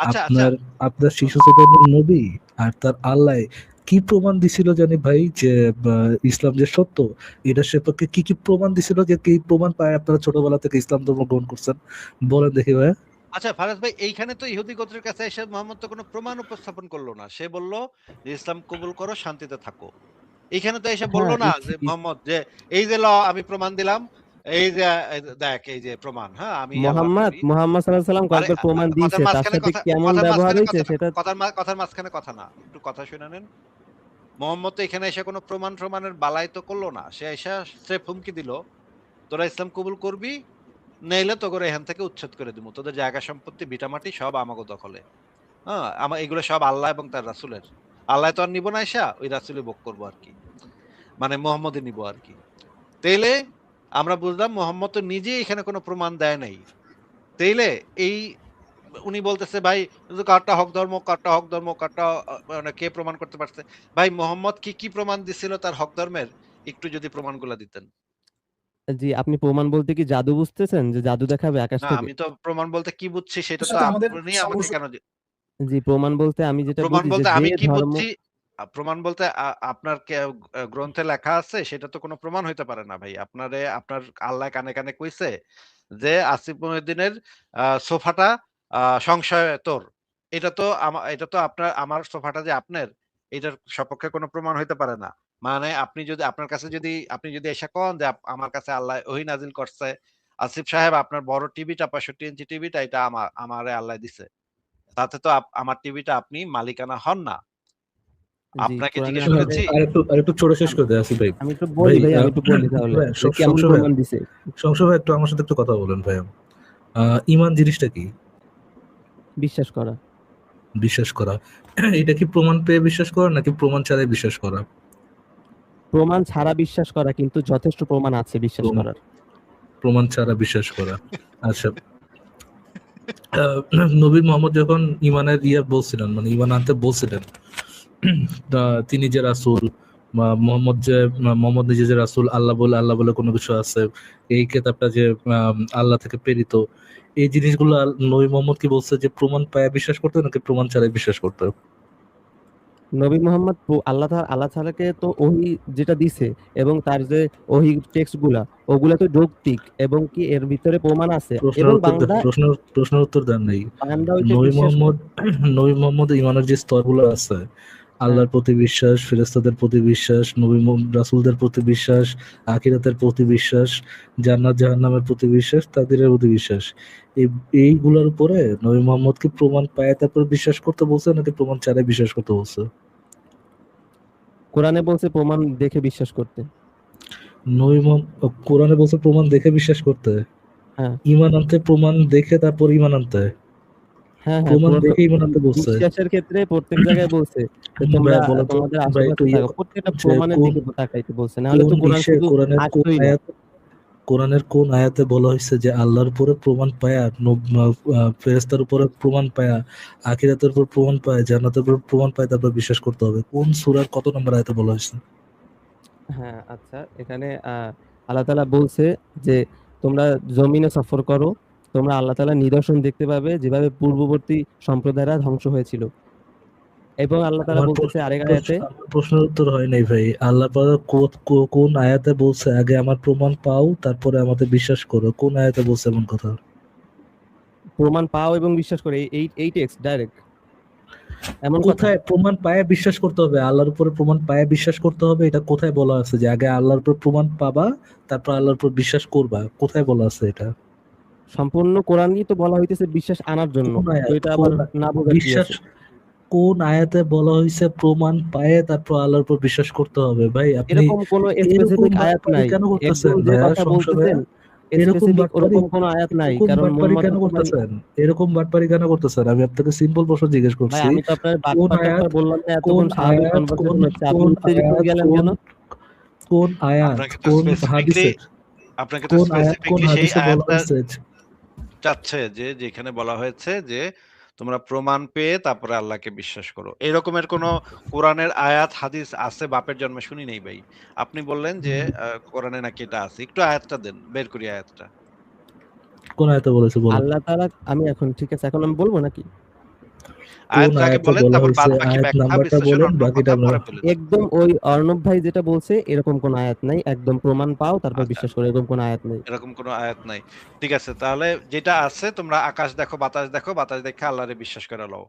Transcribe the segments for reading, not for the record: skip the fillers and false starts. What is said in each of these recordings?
আচ্ছা আচ্ছা আপনার আপনার শিশু ছোট নবী আর তার আল্লাহ কি প্রমাণ দিছিল জানি ভাই যে ইসলাম যে সত্য, এটা সেপক্ষে কি কি প্রমাণ দিছিল, যে কি প্রমাণ পায় আপনারা ছোটবেলা থেকে ইসলাম ধর্ম গ্রহণ করছেন, বলেন দেখি ভাই। আচ্ছা ফারাজ ভাই, এইখানে তো ইহুদি গোত্রের কাছে এসে মোহাম্মদ তো কোনো প্রমাণ উপস্থাপন করলো না। সে বলল যে ইসলাম কবুল করো, শান্তিতে থাকো। এইখানে তো এসে বলল হ্যাঁ, না যে মোহাম্মদ যে এই যে আমি প্রমাণ দিলাম, এই যে দেখ এই যে প্রমাণ, হ্যাঁ আমি আল্লাহর মোহাম্মদ নবী। মোহাম্মদ সাল্লাল্লাহু আলাইহি সাল্লাম আরে কয়েকবার প্রমাণ কথার দিয়েছে, তার মাঝখানে সাথে কথা, কেমন কথার ব্যবহার মাঝখানে হয়েছে কথা না, সেটা। কথার মাঝখানে কথা না, একটু কথা শুনে নেন। মোহাম্মদ তো এখানে এসে কোনো প্রমাণের বালাই তো করলো না। সে এসে স্রেফ হুমকি দিল, তোরা ইসলাম কবুল করবি, নইলে তো করে এখান থেকে উচ্ছেদ করে দিব, তোদের জায়গা সম্পত্তি ভিটামাটি সব আমাগো দখলে। হ্যাঁ, এগুলো সব আল্লাহ এবং তার রাসূলের। আল্লাহ তো আর নিব না, এসা ওই রাসূলই ভোগ করবো আর কি, মানে মোহাম্মদই নিব আর কি। তাইলে আমরা বুঝলাম মোহাম্মদ তো নিজেই এখানে কোনো প্রমাণ দেয় নাই। তাইলে এই উনি বলতেছে ভাই কারটা হক ধর্ম, কারটা হক ধর্ম, কারটা মানে কে প্রমাণ করতে পারছে? ভাই মোহাম্মদ কি কি প্রমাণ দিছিল তার হক ধর্মের? একটু যদি প্রমাণগুলা দিতেন। জি, আপনি প্রমাণ বলতে কি জাদু বুঝতেছেন, যে জাদু দেখাবে আকাশ না থেকে? আমি তো প্রমাণ বলতে কি বুঝছি সেটা তো সাথে আমাদের আপনি আমাকে সমস্যা। কেন জি, প্রমাণ বলতে আমি যেটা প্রমাণ বুঝি যে বলতে যে আমি কি ধর্ম। বুঝছি, প্রমাণ বলতে আপনার গ্রন্থে লেখা আছে সেটা তো কোনো প্রমাণ হইতে পারে না ভাই। আপনার আল্লাহ কানে কানে কইছে যে আসিফ মহিউদ্দিনের সোফাটা সংশয় তোর। এটা তো আমার সোফাটা যে আপনার, এটার সপক্ষে কোনো প্রমাণ হইতে পারে না। মানে আপনি যদি এসে কন যে আমার কাছে আল্লাহ ওহী নাজিল করছে, আসিফ সাহেব আপনার বড় টিভিটা 65 ইঞ্চি টিভিটা এটা আমারে আল্লাহ দিছে। তাতে তো আমার টিভিটা আপনি মালিকানা হন না। জি, আপনাকে কোরআনের জিজ্ঞেস হ্যাঁ, মধ্যে করেছি। আরেকটু ছোট শেষ আম করে দেয় আসিফ ভাই। আমি একটু ভাই বলি ভাই, আমি একটু বলি তাহলে ভাই, যে কেমন সংশয় ভাই, প্রমাণ দিছে। সংশয় ভাই একটু আমার সাথে একটু কথা বলেন ভাই। ইমান জিনিসটা কি? বিশ্বাস করা। বিশ্বাস করা। এটা কি প্রমাণ পেয়ে বিশ্বাস করা নাকি প্রমাণ ছাড়াই বিশ্বাস করা? প্রমাণ ছাড়া বিশ্বাস করা, কিন্তু যথেষ্ট প্রমাণ আছে বিশ্বাস প্রম- করার। প্রমাণ ছাড়া বিশ্বাস করা। আচ্ছা, আহ, নবী মোহাম্মদ যখন ইমানের বলছিলেন, মানে ইমান আনতে বলছিলেন, তিনি যে রাসূল, বা মোহাম্মদ নিজে যে রাসূল, আল্লাহ বলে কোনো কিছু আছে, এই কিতাবটা যে আল্লাহ থেকে প্রেরিত, এই জিনিসগুলো নবী মোহাম্মদ কি বলছে যে প্রমাণ পায় বিশ্বাস করতে নাকি প্রমাণ ছাড়াই বিশ্বাস করতে? নবী মোহাম্মদ আল্লাহ তাআলাকে তো ওহী যেটা দিছে, এবং তার যে ওহী টেক্সট গুলা, ওগুলা তো যৌক্তিক, এবং কি এর ভিতরে প্রমাণ আছে, প্রশ্নের এবং উত্তর প্রশ্নের উত্তর দেন নাই। বান্দা ওইটা নবী বিশ্বাস মোহাম্মদ করে। নবী মোহাম্মদ ইমানের যে স্তরগুলো আছে, হ্যাঁ, আল্লাহর প্রতি বিশ্বাস, ফেরেশতাদের প্রতি বিশ্বাস, রাসূলদের প্রতি বিশ্বাস, আখিরাতের প্রতি বিশ্বাস, জান্নাত জাহান্নামের প্রতি বিশ্বাস, তাকদীরের প্রতি বিশ্বাস, এই এইগুলোর উপরে নবী মোহাম্মদ কি প্রমাণ পায় তারপর বিশ্বাস করতে বলছে নাকি প্রমাণ ছাড়াই বিশ্বাস করতে বলছে? কোরআনে বলছে প্রমাণ দেখে বিশ্বাস করতে। কোরআনে বলছে প্রমাণ দেখে বিশ্বাস করতে। হ্যাঁ, ঈমান আনতে প্রমাণ দেখে তারপর ঈমান আনতে। হ্যাঁ, হ্যাঁ, প্রমাণ দেখে ঈমান আনতে বলছে। বিশ্বাসের ক্ষেত্রে প্রত্যেক জায়গায় বলছে যে ভাই তোমরা বলেন তো, তোমাদের ভাই একটু আশেপাশে থাকো, প্রত্যেকটা যে প্রমাণের কোন দিকে তাকাইতে বলছে, নাহলে তো কোরআন ইসে শুধু আসতোই না। কোরআনের কোন আয়াতে বলা হয়েছে যে আল্লাহর উপরে প্রমাণ পায়া, ফেরেশতার উপরে প্রমাণ পায়া, আখিরাতের উপর প্রমাণ পায়, জান্নাতের উপর প্রমাণ পায় তারপর বিশ্বাস করতে হবে? কোন সূরার কত নম্বর আয়াতে বলা হয়েছে? হ্যাঁ, আচ্ছা, এখানে আল্লাহ তাআলা বলছে যে তোমরা জমিনে সফর করো, তোমরা আল্লাহ তাআলার নিদর্শন দেখতে পাবে, যেভাবে পূর্ববর্তী সম্প্রদায়রা ধ্বংস হয়েছিল। এবং আল্লাহ তাআলা আমার বলতেছে আরেক আয়াতে, আমার প্রশ্নের উত্তর হয় নাই ভাই। আল্লাহ পাক কোন আয়াতে বলছে আগে আমার প্রমাণ পাও তারপরে আমাদের বিশ্বাস করো? কোন আয়াতে বলছে এমন কথা? প্রমাণ পাও এবং বিশ্বাস করে, এই টেক্সট ডাইরেক্ট এমন কথা। কোথায় প্রমাণ পায় বিশ্বাস করতে হবে, আল্লাহর উপরে প্রমাণ পায় বিশ্বাস করতে হবে, এটা কোথায় বলা আছে যে আগে আল্লাহর উপর প্রমাণ পাবা তারপর আল্লাহর উপর বিশ্বাস করবা? কোথায় বলা আছে এটা? সম্পূর্ণ কোরআনই তো বলা হইতেছে বিশ্বাস আনার জন্য, কোন তো আয়াত এটা আবার না বোঝার কি বিশ্বাস আছে? কোন আয়াতে বলা হয়েছে প্রমাণ পায় তারপর আল্লাহর উপর বিশ্বাস করতে হবে? ভাই আপনি এরকম কোনো এরকম স্পেসিফিক আয়াত বাটপারি নাই। কেন করতেছেন একদম যে ভাইয়া, কথা সংশয় ভাইয়া? বলতেছেন, এরকম স্পেসিফিক বাটপারি ওরকম কোনো আয়াত নাই, এরকম কারণ মন বাটপারি মতো কেন তো ভাই। করতেছেন? এরকম বাটপারি কেন করতেছেন? আমি আপনাকে সিম্পল প্রশ্ন জিজ্ঞেস ভাই, করছি। আমি তো আপনার কোন বাটপার টাটপার আয়াত বললাম না, কোন এতক্ষণ স্বাভাবিক আয়াত কোন কনভারসেশন হচ্ছে, আপনি কোন উত্তেজিত হয়ে আয়াত গেলেন কোন কেন? কোন আয়াত আপনাকে তো কোন স্পেসিফিকলি হাদিসের আপনাকে তো কোন আয়াত কোন স্পেসিফিকলি সেই হাদিসে বলা আয়াতটা হয়েছে চাচ্ছে যে যেখানে বলা হয়েছে যে তোমরা প্রমাণ পেয়ে তারপরে আল্লাহকে বিশ্বাস করো। এরকমের কোন কোরআনের আয়াত হাদিস আছে বাপের জন্মে শুনি নাই ভাই। আপনি বললেন যে কোরআনে নাকি এটা আছে। একটু আয়াতটা দেন, বের করি আয়াতটা। কোন আয়াতে বলেছে বলেন? আল্লাহ তাআলা, আমি এখন ঠিক আছে, এখন আমি বলবো নাকি? আয়াতটা আগে আয়াতে বলেন, বলা তারপর হয়েছে? বাদ বাকি আয়াত ব্যাখ্যা নাম্বারটা বিশ্লেষণ বলেন, অন্য বাকিটা কথা আমরা পরে বলেন। একদম ওই অর্ণব ভাই যেটা বলছে এরকম কোন আয়াত নাই, একদম প্রমাণ পাও তারপর আচ্ছা, বিশ্বাস করো, এরকম কোন আয়াত নেই। এরকম কোনো আয়াত নাই। ঠিক আছে, তাহলে যেটা আছে তোমরা আকাশ দেখো, বাতাস দেখে আল্লাহরে বিশ্বাস করে লও।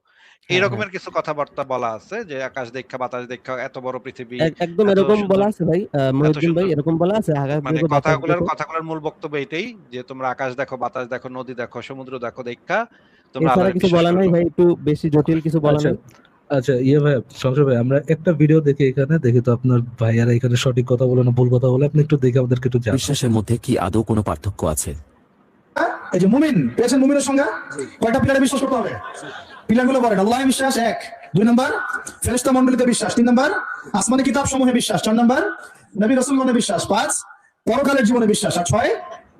হ্যাঁ হ্যাঁ, এরকমের কিছু কথাবার্তা বলা আছে যে আকাশ দেখা, বাতাস দেখা, এত বড় পৃথিবী, একদম এত এরকম বলা সুন্দর, আছে ভাই, এত মহিউদ্দিন ভাই সুন্দর এরকম বলা আছে, আকাশ মানে দেখো বাতাস দেখো। কথাগুলোর মূল বক্তব্য এটাই যে তোমরা আকাশ দেখো, বাতাস দেখো, নদী দেখো, সমুদ্র দেখো, দেখা তোমরা এছাড়া আল্লাহরে কিছু বিশ্বাস বলা করে নাই লও। ভাই, একটু বেশি জটিল কিছু বলা আচ্ছা নাই। আচ্ছা, ইয়ে ভাই, সংসদ ভাই, আমরা একটা ভিডিও দেখি এখানে, দেখি তো আপনার ভাইয়ারা এখানে সঠিক কথা বলে না ভুল কথা বলে, আপনি একটু দেখে আমাদেরকে একটু জানান। বিশ্বাসের মধ্যে কি আদৌ কোনো পার্থক্য আছে? এই যে মুমিন পেয়েছেন, মুমিনের সংজ্ঞা কয়টা পিলারে বিশ্বাস করতে হবে? পিলারগুলো বলেন। আল্লাহ বিশ্বাস 1, 2 নাম্বার ফেরেশতা মণ্ডলীতে বিশ্বাস, 3 নাম্বার আসমানি কিতাব সমূহে বিশ্বাস, 4 নাম্বার নবী রাসূলগণে বিশ্বাস, 5 পরকালের জীবনে বিশ্বাস, আর 6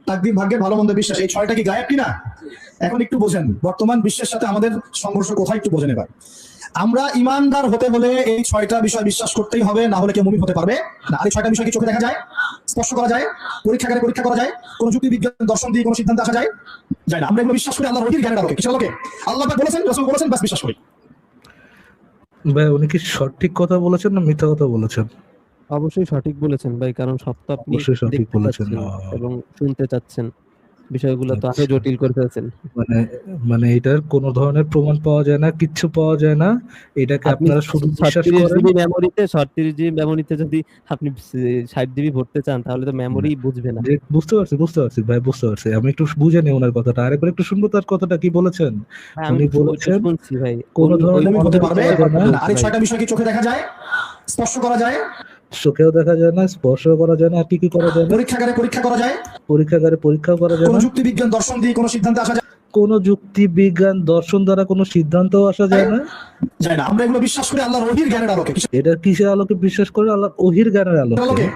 তাকদীর ভাগ্যের ভালো মন্দ বিশ্বাস। এই 6টা কি গায়েব কিনা? এখন একটু বোঝেন বর্তমান বিশ্বের সাথে আমাদের সংঘর্ষ কোথায়, একটু বোঝেন এবার। আমরা ইমানদার হতে হলে এই 6টা বিষয় বিশ্বাস করতেই হবে, না হলে কেউ মুমিন হতে পারবে না। আর এই 6টা বিষয় কি চোখে দেখা যায়, স্পর্শ করা যায়, পরীক্ষাগারে পরীক্ষা করা যায়, কোন যুক্তি বিজ্ঞান দর্শন দিয়ে কোনো সিদ্ধান্তে আসা যায়? যায় না। আমরা এগুলো বিশ্বাস করি আল্লাহর ওহির জ্ঞানের আলোকে। কিসের আলোকে? আল্লাহ পাক বলেছেন, রাসূল বলেছেন, বাস বিশ্বাস করি। ভাই উনি কি সঠিক কথা বলেছেন না মিথ্যা কথা বলেছেন? অবশ্যই সঠিক বলেছেন ভাই, কারণ সব তো আপনি অবশ্যই সঠিক দেখতে বলেছেন। পাচ্ছেন এবং শুনতে চাচ্ছেন, বিষয়গুলো তো আরো জটিল করে ফেলছেন। মানে মানে এটার কোনো ধরনের প্রমাণ পাওয়া যায় না, কিচ্ছু পাওয়া যায় না, এটাকে আপনি আপনারা শুধু বিশ্বাস 36 করেন। জিবি মেমোরিতে 36 জিবি মেমোরিতে যদি আপনি 60 জিবি ভরতে চান তাহলে তো মেমোরি বুঝবে না। যে বুঝতে পারছি ভাই, বুঝতে পারছি, আমি একটু বুঝে নিই ওনার কথাটা, আরেকবার একটু শুনবো তার কথাটা কি বলেছেন। হ্যাঁ, আমি উনি ওইটা বলেছেন শুনছি ভাই, কোন উনি ওই ধরনের মুমিন হতে অর্থে পারবে পাওয়া যায় না, না। আর এই 6টা বিষয় কি চোখে দেখা যায়, স্পর্শ করা যায়, চোখেও দেখা যায় না, স্পর্শ করা যায় না, আর কি করা যায় না, পরীক্ষাগারে পরীক্ষা করা যায়, পরীক্ষাগারে পরীক্ষাও করা যায় কোন না, যুক্তি বিজ্ঞান দর্শন দিয়ে কোনো সিদ্ধান্তে আসা কোন যুক্তি বিজ্ঞান দর্শন দ্বারা কোনো সিদ্ধান্তও আসা যায় না। যায় না। আমরা এগুলো বিশ্বাস করি আল্লাহর ওহির জ্ঞানের আলোকে। কিসের এটা কিসের আলোকে বিশ্বাস করে? আল্লাহ ওহির জ্ঞানের আলোকে। আলোকে?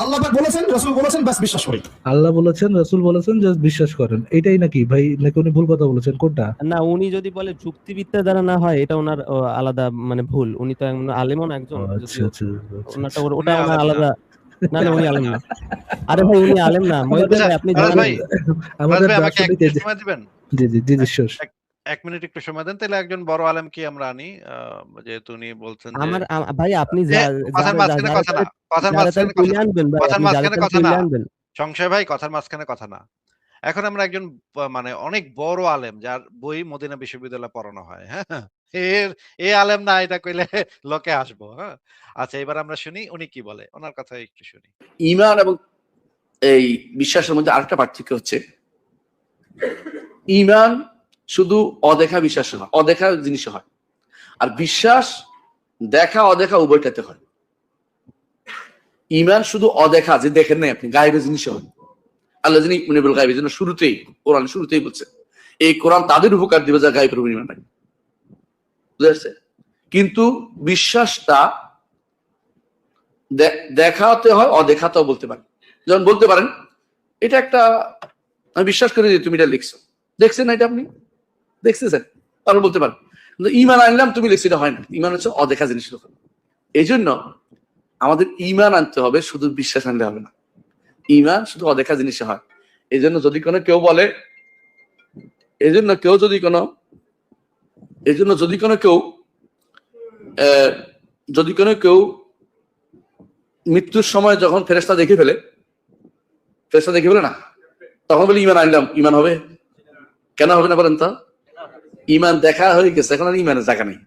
আল্লাহ পাক বলেছেন, রাসূল বলেছেন, বাস বিশ্বাস করি। আল্লাহ বলেছেন, রাসূল বলেছেন, জাস্ট বিশ্বাস করেন, এটাই নাকি ভাই? নাকি উনি ভুল কথা বলেছেন কোনটা? না, উনি যদি বলে যুক্তিবিদ্যা দ্বারা না হয়, এটা ওনার আলাদা মানে ভুল। উনি তো আলেমন একজন, আচ্ছা যদিও আচ্ছা আচ্ছা। ওনারটা উনি ওটা ওনার আলেম না। আলাদা। না না, উনি আলেম না। আরে ভাই উনি আলেম না, মহিউদ্দিন আচ্ছা, ভাই আপনি ফারাজ জানেন। ভাই, আমাদের আমাকে এক দার্শনিক মিনিট সময় দিবেন? জি জি জি জি, এক sure. এক মিনিট একটু সময় দেন, তাহলে একজন বড় আলেমকে আমরা আনি। যেহেতু উনি বলছেন যে আমার ভাই আপনি এ কথার মাঝখানে কথা না, কথার যারা মাঝখানে কথা তুলে না, আনবেন ভাই, কথার আপনি যারা মাঝখানে কথা তুলে না, আনবেন। সংশয় ভাই, কথার মাঝখানে কথা না। এখন আমরা একজন মানে অনেক বড় আলেম যার বই মদিনা বিশ্ববিদ্যালয়ে পড়ানো হয়, হ্যাঁ? এর এ আলেম না এটা কইলে লোকে আসবো, হ্যাঁ? আচ্ছা, এবার আমরা শুনি উনি কি বলে, ওনার কথা একটু শুনি। ঈমান এবং এই বিশ্বাসের মধ্যে আরেকটা পার্থক্য হচ্ছে, ঈমান শুধু অদেখা বিশ্বাস হয়, অদেখা জিনিস হয়, আর বিশ্বাস দেখা অদেখা উভয়টাতে হয়। ঈমান শুধু অদেখা, যে দেখেন নাই আপনি, গায়েবের জিনিস হয়। আল্লাহ যিনি মুনিবুল গায়েবের জন্য শুরুতেই কোরআন শুরুতেই বলছে এই কোরআন তাদের উপকার দিবে যা গায়েবের উপর ঈমান নাই। বুঝা যাচ্ছে? কিন্তু বিশ্বাসটা দেখাতে হয়, অদেখাতেও বলতে পারেন। যেমন বলতে পারেন এটা একটা, আমি বিশ্বাস করি যে তুমি এটা লিখছো, দেখছেন না এটা আপনি দেখছেন, তারপর বলতে পারেন। কিন্তু ঈমান আনলাম তুমি লিখছো, এটা হয় না। ঈমান হচ্ছে অদেখা জিনিস। এই জন্য আমাদের ঈমান আনতে হবে, শুধু বিশ্বাস আনলে হবে না। ঈমান শুধু অদেখা জিনিসে হয়। এই জন্য যদি কোনো কেউ বলে, এই জন্য যদি কোনো কেউ মৃত্যুর সময় যখন ফেরেশতা দেখে ফেলে না, তখন বলে ঈমান আনলাম, ঈমান হবে? কেন হবে না বলেন তো? ঈমান দেখা হয়ে গেছে, এখন আর ঈমানের জায়গা নেই।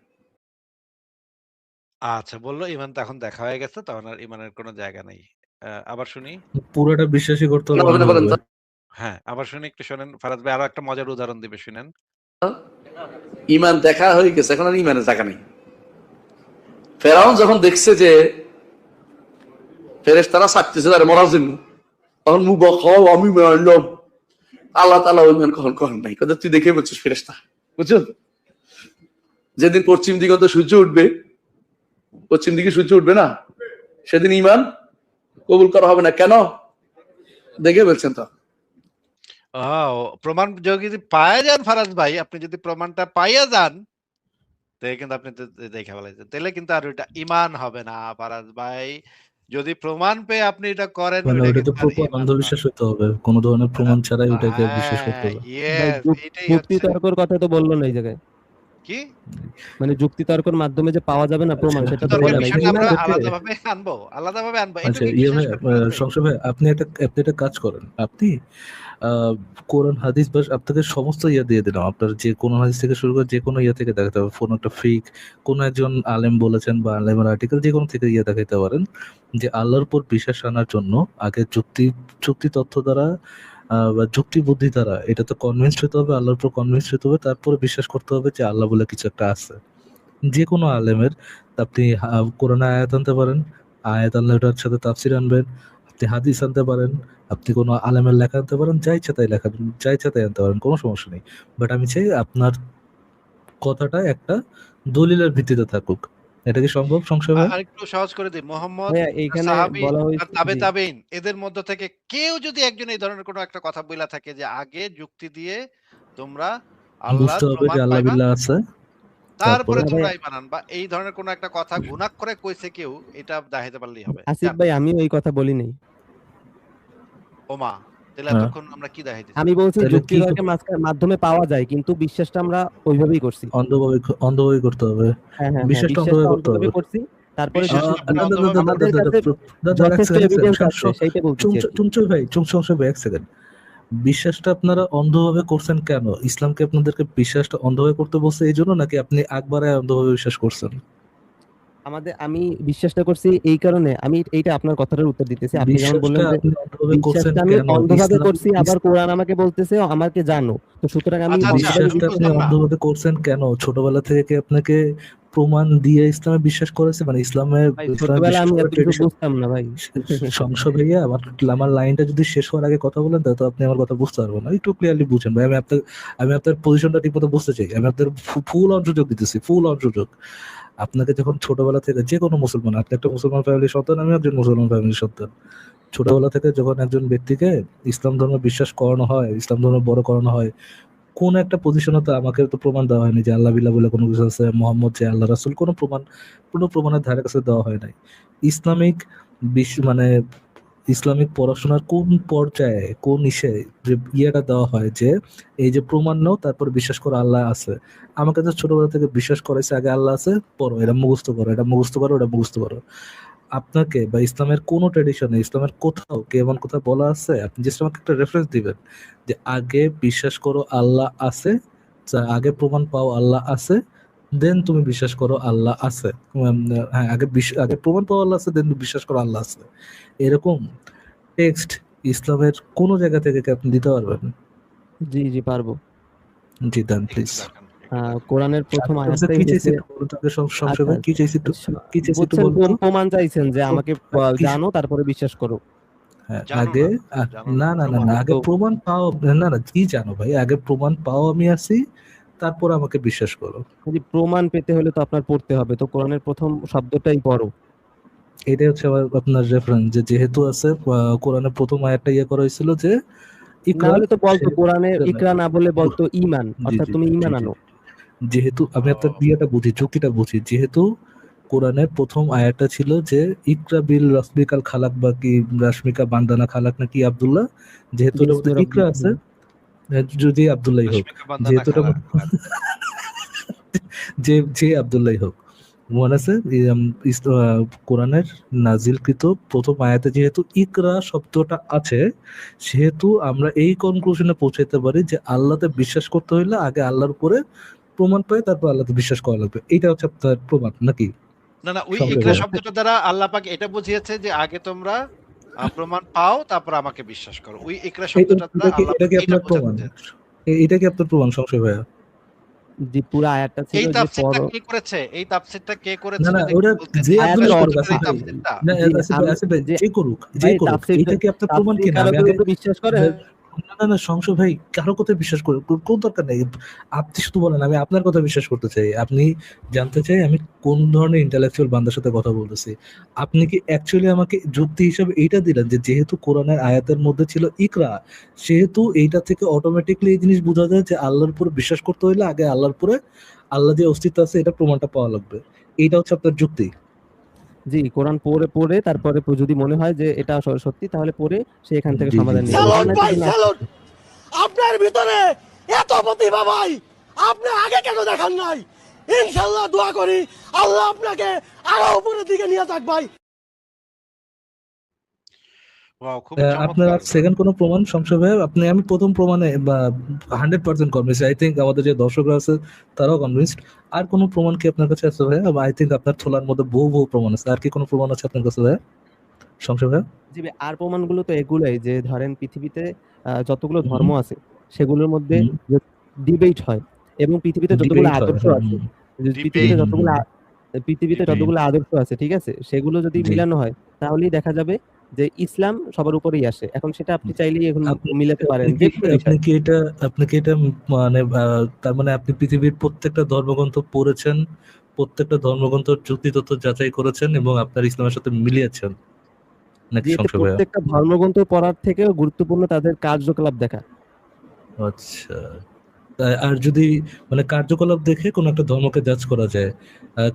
আচ্ছা, বললো ঈমান তো এখন দেখা হয়ে গেছে, তখন আর ঈমানের কোনো জায়গা নেই। আবার শুনি। পুরোটা বিশ্বাসই করতে কেন হবে হবে না বলেন তো? হ্যাঁ, আবার শুনি, একটু শোনেন। ফারাজ ভাই আরো একটা মজার উদাহরণ দিবে, শুনেন। ঈমান দেখা হয়ে গেছে, এখন আর ঈমানের জায়গা নেই। ফেরাউন যখন দেখছে যে ফেরেশতারা ছাড়তেছে তারা মরার জন্য, তখন মুখ বখাও আমি মারলাম। আল্লাহ তাআলা ওই মান কখন কখন নাই, কথা তুই দেখে বলছিস ফেরেশতা, বুঝছো? যেদিন পশ্চিম দিগন্ত সূর্য উঠবে, পশ্চিম দিকে সূর্য উঠবে না, সেদিন ঈমান কবুল করা হবে না। কেন? দেখে বলছেন তো। প্রমাণ যদি পাওয়া যান ফারাজ ভাই, আপনি যদি প্রমাণটা পাইয়া যান, তাহলে কিন্তু আপনি দেখে ফেলাইছেন, তাহলে কিন্তু আর ওইটা ঈমান হবে না ফারাজ ভাই। যদি প্রমাণ পেয়ে আপনি এটা করেন, মানে ওইটা ওটা তো কিন্তু আর প্রপার ঈমান না। অন্ধবিশ্বাস হতে হবে, কোনো ধরনের প্রমাণ ছাড়াই ওটাকে বিশ্বাস করতে হ্যাঁ, হবে। ভাই ইয়েস, এটাই যুক্তি হচ্ছে। তর্কের কথা তো বললো না এই জায়গায়। কি মানে যুক্তিতর্কের মাধ্যমে যে পাওয়া যাবে না প্রমাণ, আচ্ছা, সেটা তো তর্কের বলে নাই। বিষয়টা বিষয়টা আমরা আপনাকে- আলাদাভাবে আনবো আচ্ছা এটুকু ইয়ে বিশ্বাস ভাই, করতে হবে। সংশয় ভাই, আপনি একটা কাজ করেন। আপনি কোরআন হাদিস বা আপনাকে সমস্ত ইয়ে দিয়ে দিলাম, আপনার যে কোরআন হাদিস থেকে শুরু করে যে কোনো ইয়ে থেকে দেখাতে হবে, কোনো একটা ফিক, কোনো একজন আলেম বলেছেন বা আলেমের আর্টিকেল, যে কোনো থেকে ইয়ে দেখাতে পারেন যে আল্লাহর উপর বিশ্বাস আনার জন্য আগে যুক্তি তথ্য দ্বারা বা যুক্তি বুদ্ধি দ্বারা এটা তো কনভিন্সড হতে হবে, আল্লাহর উপর কনভিন্সড হতে হবে, তারপরে বিশ্বাস করতে হবে যে আল্লাহ বলে কিছু একটা আছে। যে কোনো আলেমের আপনি কোরআন আয়াত আনতে পারেন, আয়াত আনলে ওটার সাথে তাফসির আনবেন, আপনি হাদিস আনতে পারেন, আপনি কোনো আলেমের লেখা আনতে পারেন, যা ইচ্ছা তাই লেখা, যা ইচ্ছা তাই আনতে পারেন, কোনো সমস্যা নেই। বাট আমি চাই আপনার কথাটা একটা দলিলের ভিত্তিতে থাকুক। এটা কি সম্ভব সংশয় ভাই? আরেকটু সহজ করে দিই, মোহাম্মদ, ভাইয়া এইখানে সাহাবী বলা আর হয়েছে তাবে জি। তাবেইন এদের মধ্য থেকে কেউ যদি একজন এই ধরনের কোনো একটা কথা বইলা থাকে যে আগে যুক্তি দিয়ে তোমরা বুঝতে আল্লাহর হবে যে প্রমাণ আল্লাহ পাইবা, বিল্লাহ আছে, তারপরে তারপরে না তোমরা ভাইয়া, ঈমান আনবা। এই ধরনের কোনো একটা কথা গুনাহ করে কইছে কেউ, এটা দেখাইতে পারলেই হবে। আসিফ জান ভাই আমিও এই কথা বলি নাই। ওমা, তাহলে হ্যাঁ, এতক্ষণ আমরা কি দেখাইতেছি? আমি বলছি তাহলে কি যুক্তিতর্কের মাধ্যমে পাওয়া যায়, কিন্তু বিশ্বাসটা আমরা ওইভাবেই করছি। অন্ধভাবে করতে হবে, হ্যাঁ হ্যাঁ হ্যাঁ, বিশ্বাসটা বিশ্বাসটা অন্ধভাবে করতে হবে। অন্ধভাবে করছি। তারপরে বিশ্বাসটা আপনারা অন্ধভাবে আমাদের করবেন। কাছে যথেষ্ট এভিডেন্স আছে, সেইটা বলতেছি আর কি। চুমচুই ভাই, সংশয় ভাই, এক সেকেন্ড। বিশ্বাসটা আপনারা অন্ধভাবে করছেন কেন? ইসলামকে আপনাদেরকে বিশ্বাসটা অন্ধভাবে করতে বলছে এই জন্য, নাকি আপনি আকবারে অন্ধভাবে বিশ্বাস করছেন? আমি বিশ্বাসটা করছি এই কারণে, আমি এইটা আপনার কথাটার উত্তর দিতেছি। আপনি যেমন বললেন বিশ্বাসটা যে আপনি অন্ধভাবে করছেন বিশ্বাসটা আমি কেন? অন্ধভাবে ইসলাম করছি, আবার কোরআন আমাকে বলতেছে আমাকে জানো, তো সুতরাং আমি আচ্ছা, অন্ধভাবে বিশ্বাসটা বিশ্বাস আপনি বুঝলাম না। অন্ধভাবে করছেন কেন? ছোটবেলা থেকে কি আপনাকে প্রমাণ দিয়ে ইসলামে বিশ্বাস করেছে, মানে ইসলামে ভাই, ইসলামে ছোটবেলা বিশ্বাস আমি করার এত কিছু ট্রেডিশন? বুঝতাম না ভাই। সংশয় ভাইয়া, আমার লাইনটা যদি শেষ হওয়ার আগে কথা বলেন তাহলে তো আপনি আমার কথা বুঝতে পারবেন না। একটু ক্লিয়ারলি বুঝেন ভাই, আমি আপনার পজিশনটা ঠিক মতো বুঝতে চাই। আমি আপনার ফুল অন সুযোগ দিতেছি, ফুল অন সুযোগ। আপনাকে যখন ছোটবেলা থেকে যে কোনো মুসলমান, আপনি একটা মুসলমান ফ্যামিলির সন্তান, আমি একজন মুসলমান ফ্যামিলির সন্তান, ছোটবেলা থেকে যখন একজন ব্যক্তিকে ইসলাম ধর্মে বিশ্বাস করানো হয়, ইসলাম ধর্মে বড় করানো হয়, কোন একটা পজিশনে তো আমাকে তো প্রমাণ দেওয়া হয়নি যে আল্লাহ বিল্লাহ বলে কোনো কিছু আছে, মোহাম্মদ যে আল্লাহ রাসূল, কোনো প্রমাণের ধারে কাছে দেওয়া হয় নাই। ইসলামিক মানে ইসলামিক পড়াশোনার কোন পর্যায়ে, কোন যে ইয়েটা দেওয়া হয় যে এই যে প্রমাণ নাও, তারপর বিশ্বাস করো আল্লাহ আছে। আমাকে তো ছোটবেলা থেকে বিশ্বাস করাইছে আগে আল্লাহ আছে, পড়ো, এটা মুখস্থ করো, এটা মুখস্থ করো, এটা মুখস্থ করো। আপনাকে বা ইসলামের কোন ট্রেডিশনে, ইসলামের কোথাও কি এমন কথা বলা আছে? আপনি জাস্ট আমাকে একটা রেফারেন্স দিবেন যে আগে বিশ্বাস করো আল্লাহ আছে, আগে প্রমাণ পাও আল্লাহ আছে, দেন তুমি বিশ্বাস করো আল্লাহ আছে। হ্যাঁ, আগে প্রমাণ পাও আল্লাহ আছে, দেন বিশ্বাস করো আল্লাহ আছে। এরকম টেক্সট ইসলামের কোন জায়গা থেকে কি আপনি দিতে পারবেন? জি জি পারবো। জি দেন একটু প্লিজ। দেখেন, একটু দেখেন। কোরআনের প্রথম আয়াতটাই কি চাইছি হচ্ছে একটু বলুন তো আগে, সংশয় আচ্ছা, ভাই, কি চাইছি একটু বুঝছেন, বলুন তো? প্রমাণ চাইছেন যে আমাকে কি- জানো তারপরে বিশ্বাস করো। হ্যাঁ, জানো আগে না, জানো না, না না না প্রমাণ। না, আগে তো প্রমাণ পাও। না না, কি জানো ভাই, আগে প্রমাণ পাও আমি আছি, তারপর আমাকে বিশ্বাস করো। যদি প্রমাণ পেতে হলে তো আপনার পড়তে হবে, তো কোরআনের প্রথম শব্দটাই পড়ো। এটাই হচ্ছে আপনার রেফারেন্স, যে যেহেতু আছে কোরআনের প্রথম আয়াতটা ইয়ে করা হয়েছিল যে না ইকরা, হলে তো বলতো কোরআনে সে- ইকরা না বলে বলতো ঈমান, জি অর্থাৎ জি তুমি জি ঈমান জি আনো। যেহেতু আমি আপনার ইয়েটা বুঝি, যুক্তিটা বুঝি, যেহেতু কোরআনের প্রথম আয়াতটা ছিল যে ইকরা বিল রাসমিকাল খালাক, বা কি রাশমিকা বান্দানা খালাক নাকি আব্দুল্লাহ, যেহেতু ওটার মধ্যে বিসমি ইকরা রব্বিক। আছে, যদি আব্দুল্লাহ হোক, রশ্মিকা বান্দানা যেহেতু ওটার খালাক মধ্যে যে আব্দুল্লাহ হোক, মনে আছে কোরআনের নাজিলকৃত প্রথম আয়াতে যেহেতু ইকরা শব্দটা আছে, সেহেতু আমরা এই কনক্লুশনে পৌঁছাইতে পারি যে আল্লাহতে বিশ্বাস করতে হইলে আগে আল্লাহর উপরে প্রমাণ পাই, তারপর আল্লাহতে বিশ্বাস করা লাগবে। এইটা হচ্ছে আপনার প্রমাণ নাকি? না না, ওই সংশয় ইকরা ভাই। শব্দটা দ্বারা আল্লাহ পাক এটা বুঝিয়েছে যে আগে তোমরা প্রমাণ পাও, তারপর আমাকে বিশ্বাস করো। ওই ইকরা শব্দটা দ্বারা আল্লাহ এটা পাক কি এটা আপনার বোঝাতে প্রমাণ? চেয়েছে। এটা কি আপনার প্রমাণ সংশয় ভাইয়া? যে পুরো আয়াতটা ছিল এই যে তাফসীরটা পড়ো। কে করেছে? এই তাফসীরটা কে না করেছে না, যদি ওটা বলতেন? যে এই আব্দুল আয়াতের করুক, অর্থ আসিফ এই ভাই, তাফসীরটা। না জি, আসিফ ভাই, যে যে করুক, ভাই এটা কি আপনার প্রমাণ তাফসীর কিনা? আমি কারোর আগে উপর বিশ্বাস করে। না না না, সংশয় ভাই, কারো কথা বিশ্বাস করে কোন দরকার নেই। আপনি শুধু বলেন, আমি আপনার কথা বিশ্বাস করতে চাই। আপনি জানতে চাই আমি কোন ধরনের ইন্টেলেকচুয়াল বান্দার সাথে কথা বলতেছি। আপনি কি অ্যাকচুয়ালি আমাকে যুক্তি হিসেবে এইটা দিলেন যে যেহেতু কোরআনের আয়াতের মধ্যে ছিল ইকরা, সেহেতু এইটা থেকে অটোমেটিকলি এই জিনিস বোঝা যায় যে আল্লাহর উপরে বিশ্বাস করতে হইলে আগে আল্লাহর উপরে, আল্লাহ যে অস্তিত্ব আছে এটা প্রমাণটা পাওয়া লাগবে। এইটা হচ্ছে আপনার যুক্তি? জি, কোরআন পড়ে তারপরে যদি মনে হয় যে এটা সত্যি, তাহলে পড়ে সে এখান থেকে জি, জি, সমাধান জি। নিয়ে স্যালুট যাবে। ভাই, স্যালুট। আপনার ভিতরে এত প্রতিভা ভাই, আপনি আগে কেন দেখান নাই? ইনশাল্লাহ দোয়া করি আল্লাহ আপনাকে আরো উপরের দিকে নিয়ে যাক ভাই। ওয়াও, খুব আপনার চমৎকার। সেকেন্ড কোনো প্রমাণ সংশয় ভাই? আমি প্রথম প্রমাণে বা 100% কনভিন্সড। আই থিঙ্ক আমাদের যে দর্শকরা আছে তারাও কনভিন্সড। আর কোনো প্রমাণ কি আপনার কাছে আছে ভাই? আই থিঙ্ক আপনার থোলার মধ্যে বহু প্রমাণ আছে। আর কি কোনো প্রমাণ আছে আপনার কাছে ভাই সংশয় ভাই? জি ভাই, আর প্রমাণগুলো তো এগুলাই যে ধরেন পৃথিবীতে যতগুলো হুম, ধর্ম আছে সেগুলোর মধ্যে হুম, ডিবেট হয় এবং পৃথিবীতে যতগুলো ডিবেট হয়। আদর্শ আছে, যে পৃথিবীতে ডিবেট, যতগুলো পৃথিবীতে Debate. যতগুলো আদর্শ আছে, ঠিক আছে, সেগুলো যদি জি। মিলানো হয় তাহলেই দেখা যাবে যে ইসলাম সবার উপরেই আসে। এখন সেটা আপনি চাইলেই এখন আপনি মিলাতে পারেন আপনি যে কি কোনো আপনি বিষয়। কি এটা আপনি কি এটা মানে তার মানে আপনি পৃথিবীর প্রত্যেকটা ধর্মগ্রন্থ পড়েছেন, প্রত্যেকটা ধর্মগ্রন্থের যুক্তি তথ্য যাচাই করেছেন এবং আপনার ইসলামের সাথে মিলিয়েছেন নাকি যে এতে সংশয় ভাইয়া? প্রত্যেকটা ধর্মগ্রন্থ পড়ার থেকেও গুরুত্বপূর্ণ তাদের কার্যকলাপ দেখা। আচ্ছা। আর যদি মানে কার্যকলাপ দেখে কোন একটা ধর্মকে জাজ করা যায়,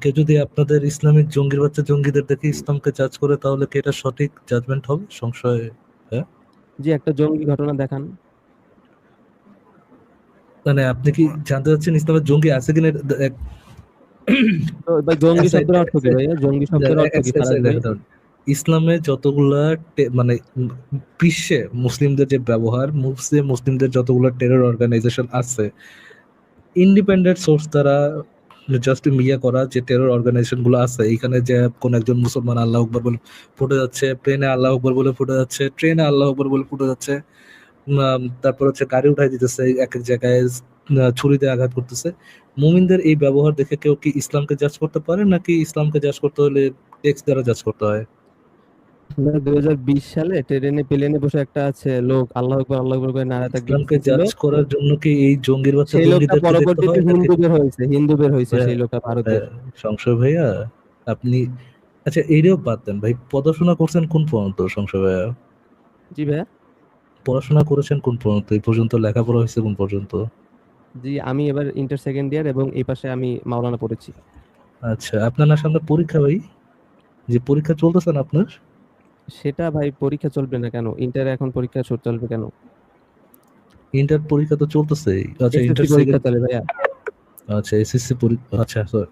কেউ যদি আপনাদের ইসলামিক জঙ্গির বাচ্চা জঙ্গিদের দেখে ইসলামকে জাজ করে তাহলে কি এটা সঠিক জাজমেন্ট হবে সংশয়? হ্যাঁ, যে একটা জঙ্গি ঘটনা দেখান। মানে আপনি কি জানতে চাচ্ছেন ইসলামের জঙ্গি আছে কিনা? তো ভাই জঙ্গি আচ্ছা, শব্দের অর্থ কি ভাই? জঙ্গি শব্দের অর্থ কি ফারাজ ভাই? ইসলামে যতগুলা মানে বিশ্বে মুসলিমদের যে ব্যবহার, মুসলিমদের যতগুলো টেরর অর্গানাইজেশন আছে, ইন্ডিপেন্ডেন্ট সোর্স দ্বারা জাস্ট মিয়া করা যে টেরর অর্গানাইজেশন গুলো আছে, এখানে যে কোন একজন মুসলমান আল্লাহ আকবর বলে ফুটে যাচ্ছে, প্লেনে আল্লাহ আকবর বলে ফুটে যাচ্ছে, ট্রেনে আল্লাহ আকবর বলে ফুটে যাচ্ছে, তারপর হচ্ছে গাড়ি উঠাই দিতেছে এক এক জায়গায়, ছুরি দিয়ে আঘাত করতেছে। মুমিনদের এই ব্যবহার দেখে কেউ কি ইসলামকে জাজ করতে পারে, নাকি ইসলামকে জাজ করতে হলে টেক্সট দ্বারা জাজ করতে হয়? 2020 সালে ট্রেনে প্লেনে বসে একটা আছে লোক আল্লাহু আকবার আল্লাহু আকবার করে নারা তাকবীর ইসলামকে দিচ্ছিল। জাজ করার জন্য কি এই জঙ্গির বাচ্চা সেই লোকটা জঙ্গিদেরকে দেখতে পরবর্তীতে হয় নাকি? হিন্দু বের হয়েছে ভাইয়া, সেই লোকটা ভারতের। সংশয় ভাইয়া, আপনি আচ্ছা এইটাও বাদ দেন ভাই, পড়াশোনা করছেন কোন পর্যন্ত সংশয় ভাইয়া? জি ভাইয়া। পড়াশোনা করেছেন কোন পর্যন্ত? এই পর্যন্ত লেখাপড়া হয়েছে কোন পর্যন্ত? জি আমি এবার ইন্টার সেকেন্ড ইয়ার এবং এই পাশে আমি মাওলানা পড়েছি। আচ্ছা, আপনার না সামনে পরীক্ষা ভাই? যে পরীক্ষা চলতেছে না আপনার? সেটা ভাই পরীক্ষা চলবে না কেন? ইন্টারে এখন পরীক্ষা চলবে কেন? ইন্টার পরীক্ষা তো চলতেছে। আচ্ছা, ইন্টার এসএসসি পরীক্ষা সেকেন্ড, চলে ভাইয়া। আচ্ছা এসএসসি পরীক্ষা, আচ্ছা সরি,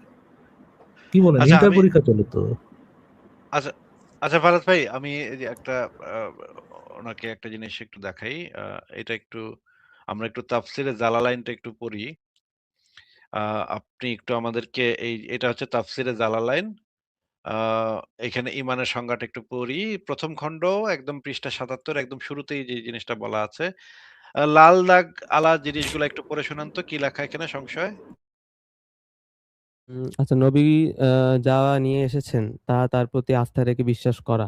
কি বলেন আচ্ছা ইন্টার আমি পরীক্ষা চলে তো? আচ্ছা আচ্ছা ফারাজ ভাই, আমি এই যে একটা ওনাকে একটা জিনিস একটু দেখাই। এটা একটু আমরা একটু তাফসিরে জালালাইনটা একটু পড়ি। আপনি একটু আমাদেরকে এটা হচ্ছে তাফসিরে জালালাইন। আ এখানে ঈমানের সংজ্ঞাটা একটু পড়ি। ১ম খণ্ড একদম পৃষ্ঠা ৭৭, একদম শুরুতেই যে জিনিসটা বলা আছে। লাল দাগ আলা জিনিসগুলা একটু পড়ে শোনান তো কি লেখা এখানে সংশয়? আচ্ছা, নবী যা নিয়ে এসেছেন তা তার প্রতি আস্থা রেখে বিশ্বাস করা,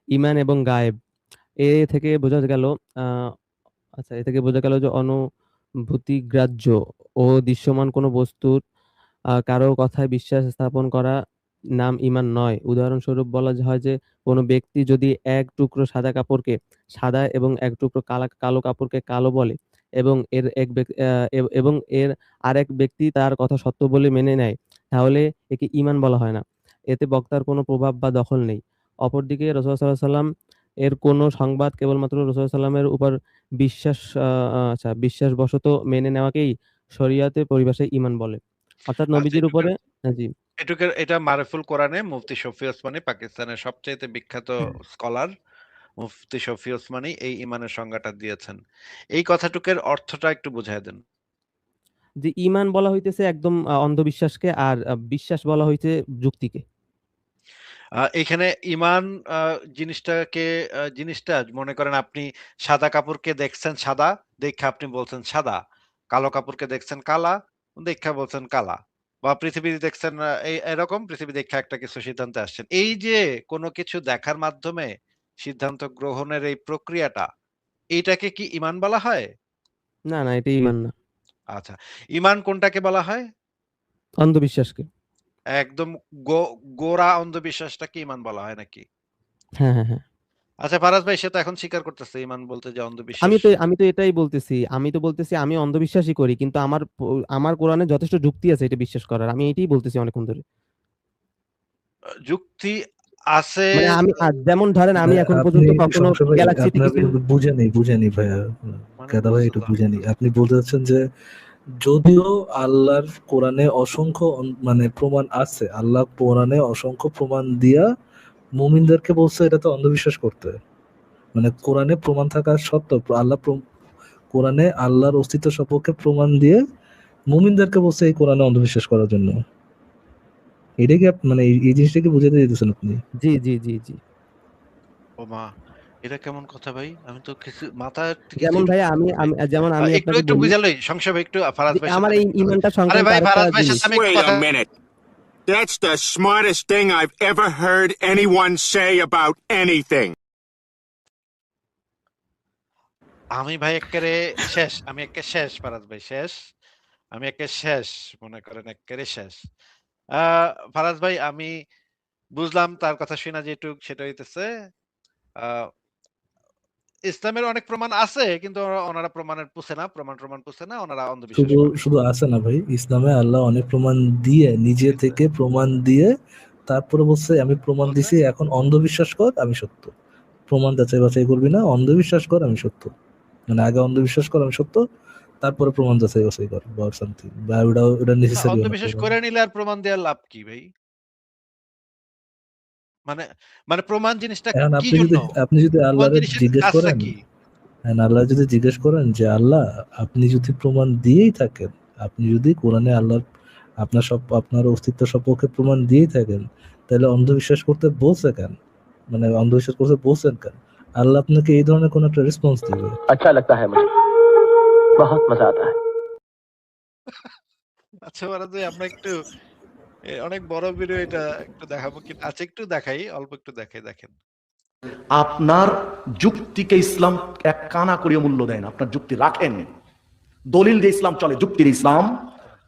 ঈমান এবং গায়েব। এ থেকে বোঝা গেল আ আচ্ছা, এ থেকে বোঝা গেল যে অনুভূতিগ্রাহ্য ও দৃশ্যমান কোনো বস্তুর কারো কথায় বিশ্বাস স্থাপন করা নাম ঈমান নয়। উদাহরণস্বরূপ বলা হয় যে কোনো ব্যক্তি যদি এক টুকরো সাদা কাপড়কে সাদা এবং এক টুকরো কালো কাপড়কে কালো বলে এবং এর আরেক ব্যক্তি তার কথা সত্য বলে মেনে নেয়, তাহলে একে ঈমান বলা হয় না। এতে বক্তার কোনো প্রভাব বা দখল নেই। অপরদিকে রাসূলুল্লাহ সাল্লাল্লাহু আলাইহি ওয়াসাল্লাম এর কোনো সংবাদ কেবলমাত্র রাসূলুল্লাহ সাল্লাল্লাহু আলাইহি ওয়াসাল্লামের উপর বিশ্বাসবশত মেনে নেওয়াকেই শরিয়তে পরিভাষায় ঈমান বলে। অর্থাৎ আচ্ছা, নবীজির উপরে জি। এটা মারুফুল কোরআনে মুফতি শফি ওসমানী, পাকিস্তানের সবচাইতে বিখ্যাত স্কলার মুফতি শফি ওসমানী এই ঈমানের সংজ্ঞাটা দিয়েছেন। এই কথাটুকের অর্থটা একটু বুঝায় দেন। যে ঈমান বলা হইতেছে একদম অন্ধবিশ্বাসকে, আর বিশ্বাস বলা হইছে যুক্তিকে। এখানে ঈমান আ জিনিসটা মনে করেন আপনি সাদা কাপড়কে দেখছেন সাদা, দেইখা আপনি বলছেন সাদা। কালো কাপড়কে দেখছেন কালা, দেইখা বলছেন কালা। বা পৃথিবী দেখছেন এরকম পৃথিবী দেইখা একটা কিছু সিদ্ধান্তে আসছেন। এই যে কোন কিছু দেখার মাধ্যমে সিদ্ধান্ত গ্রহণের এই প্রক্রিয়াটা, এইটাকে কি ঈমান বলা হয়? না, না, এটা ঈমান না। আচ্ছা। ঈমান কোনটাকে বলা হয়? অন্ধবিশ্বাসকে। একদম গো গোড়া অন্ধবিশ্বাসটাকে ঈমান বলা হয় নাকি? হ্যাঁ, হ্যাঁ, হ্যাঁ। আচ্ছা ফারাজ ভাই সে তো এখন স্বীকার করতেছে ঈমান বলতে যে আমি অন্ধবিশ্বাস। তো আমি তো এটাই বলতেছি। আমি তো বলতেছি আমি অন্ধবিশ্বাসই করি। কিন্তু আমার কোরআনে যথেষ্ট যুক্তি আছে এটা বিশ্বাস করার। আমি এটাই বলতেছি অনেকক্ষণ ধরে। যুক্তি আছে। মানে আমি যেমন ধরেন আমি এখন আপনি পর্যন্ত কখনো সংশয় ভাই, গ্যালাক্সিতে আপনার কিছু বুঝেনি ভাইয়া, মানে কেদা ভাই একটু বুঝলাম। বুঝেনি। আপনি বলতে চাচ্ছেন যে যদিও আল্লাহর কোরআনে অসংখ্য মানে প্রমাণ আছে, আল্লাহ কোরআনে অসংখ্য প্রমাণ দিয়া মুমিনদেরকে বলছে এটা তো অন্ধবিশ্বাস করতে, মানে কোরআনে প্রমাণ থাকা সত্ত্বেও আল্লাহ কোরআনে আল্লাহর অস্তিত্ব সপক্ষে প্রমাণ দিয়ে মুমিনদেরকে বলছে এই কোরআনে অন্ধবিশ্বাস করার জন্য। এটা কি মানে এই জিনিসটা কি বুঝাতে দিতেছেন আপনি? জি জি জি জি। ও মা, এটা কেমন কথা ভাই? আমি তো কিছু মাথায় যেমন ভাই যেমন আমি একটু আপনাকে একটু বলি বুঝালেই সংক্ষেপে একটু ফারাজ যে ভাই আমার এই ইমানটা আরে সংক্রান্ত ভাই আরেকটা ফারাজ ভাই জিনিস। সাথে আমি একটু Wait কথা a minute. That's the smartest thing I've ever heard anyone say about anything. আমি ভাই এক্কেরে শেষ, আমি এক্কে শেষ ফারাজ ভাই শেষ, আমি এক্কে শেষ মনে করেন এক্কেরে শেষ। ফারাজ ভাই আমি বুঝলাম তার কথা শুনা যেটুক সেটা হইতেছে ইসলামের অনেক প্রমাণ আছে কিন্তু ওনারা প্রমাণের পুছে না, প্রমাণ পুছে না, ওনারা অন্ধবিশ্বাস শুধু করে। শুধু আছে না ভাই, ইসলামে আল্লাহ অনেক প্রমাণ দিয়ে নিজে থেকে প্রমাণ দিয়ে তারপরে বলছে আমি প্রমাণ বলছে? দিছি এখন অন্ধবিশ্বাস কর আমি সত্য। প্রমাণ যাচাই বাছাই করবি না, অন্ধবিশ্বাস কর আমি সত্য, মানে আগে অন্ধবিশ্বাস কর আমি সত্য, তারপরে প্রমাণ যাচাই বাছাই কর বা সামথিং, বা ওটা নেসেসারি না। অন্ধবিশ্বাস করে নিলে আর প্রমাণ দেওয়ার লাভ কি ভাই? মানে মানে প্রমাণ জিনিসটা এখন কি আপনি জন্য? যদি প্রমাণ আল্লাহরে জিনিসের জিজ্ঞেস কাজটা করেন, কি? আল্লাহ যদি জিজ্ঞেস করেন যে আল্লাহ আপনি যদি প্রমাণ দিয়েই থাকেন, আপনি যদি কোরআনে আল্লাহর আপনার অস্তিত্ব সপক্ষে প্রমাণ দিয়েই থাকেন, তাহলে অন্ধবিশ্বাস করতে বলছে কেন, মানে অন্ধবিশ্বাস করতে বলছেন কেন? আল্লাহ আপনাকে এই ধরনের কোন একটা রেসপন্স দিবে। अच्छा लगता है मुझे, बहुत मजा आता है। আচ্ছা ফারাজ ভাই আমরা একটু অনেক বড় ভিডিও এটা একটু দেখাবো কি? আচ্ছা একটু দেখাই, অল্প একটু দেখাই, দেখেন। আপনার যুক্তিকে ইসলাম এক কানা করিয়ে মূল্য দেয় না। আপনার যুক্তি রাখেন, দলিল দিয়ে ইসলাম চলে, যুক্তির ইসলাম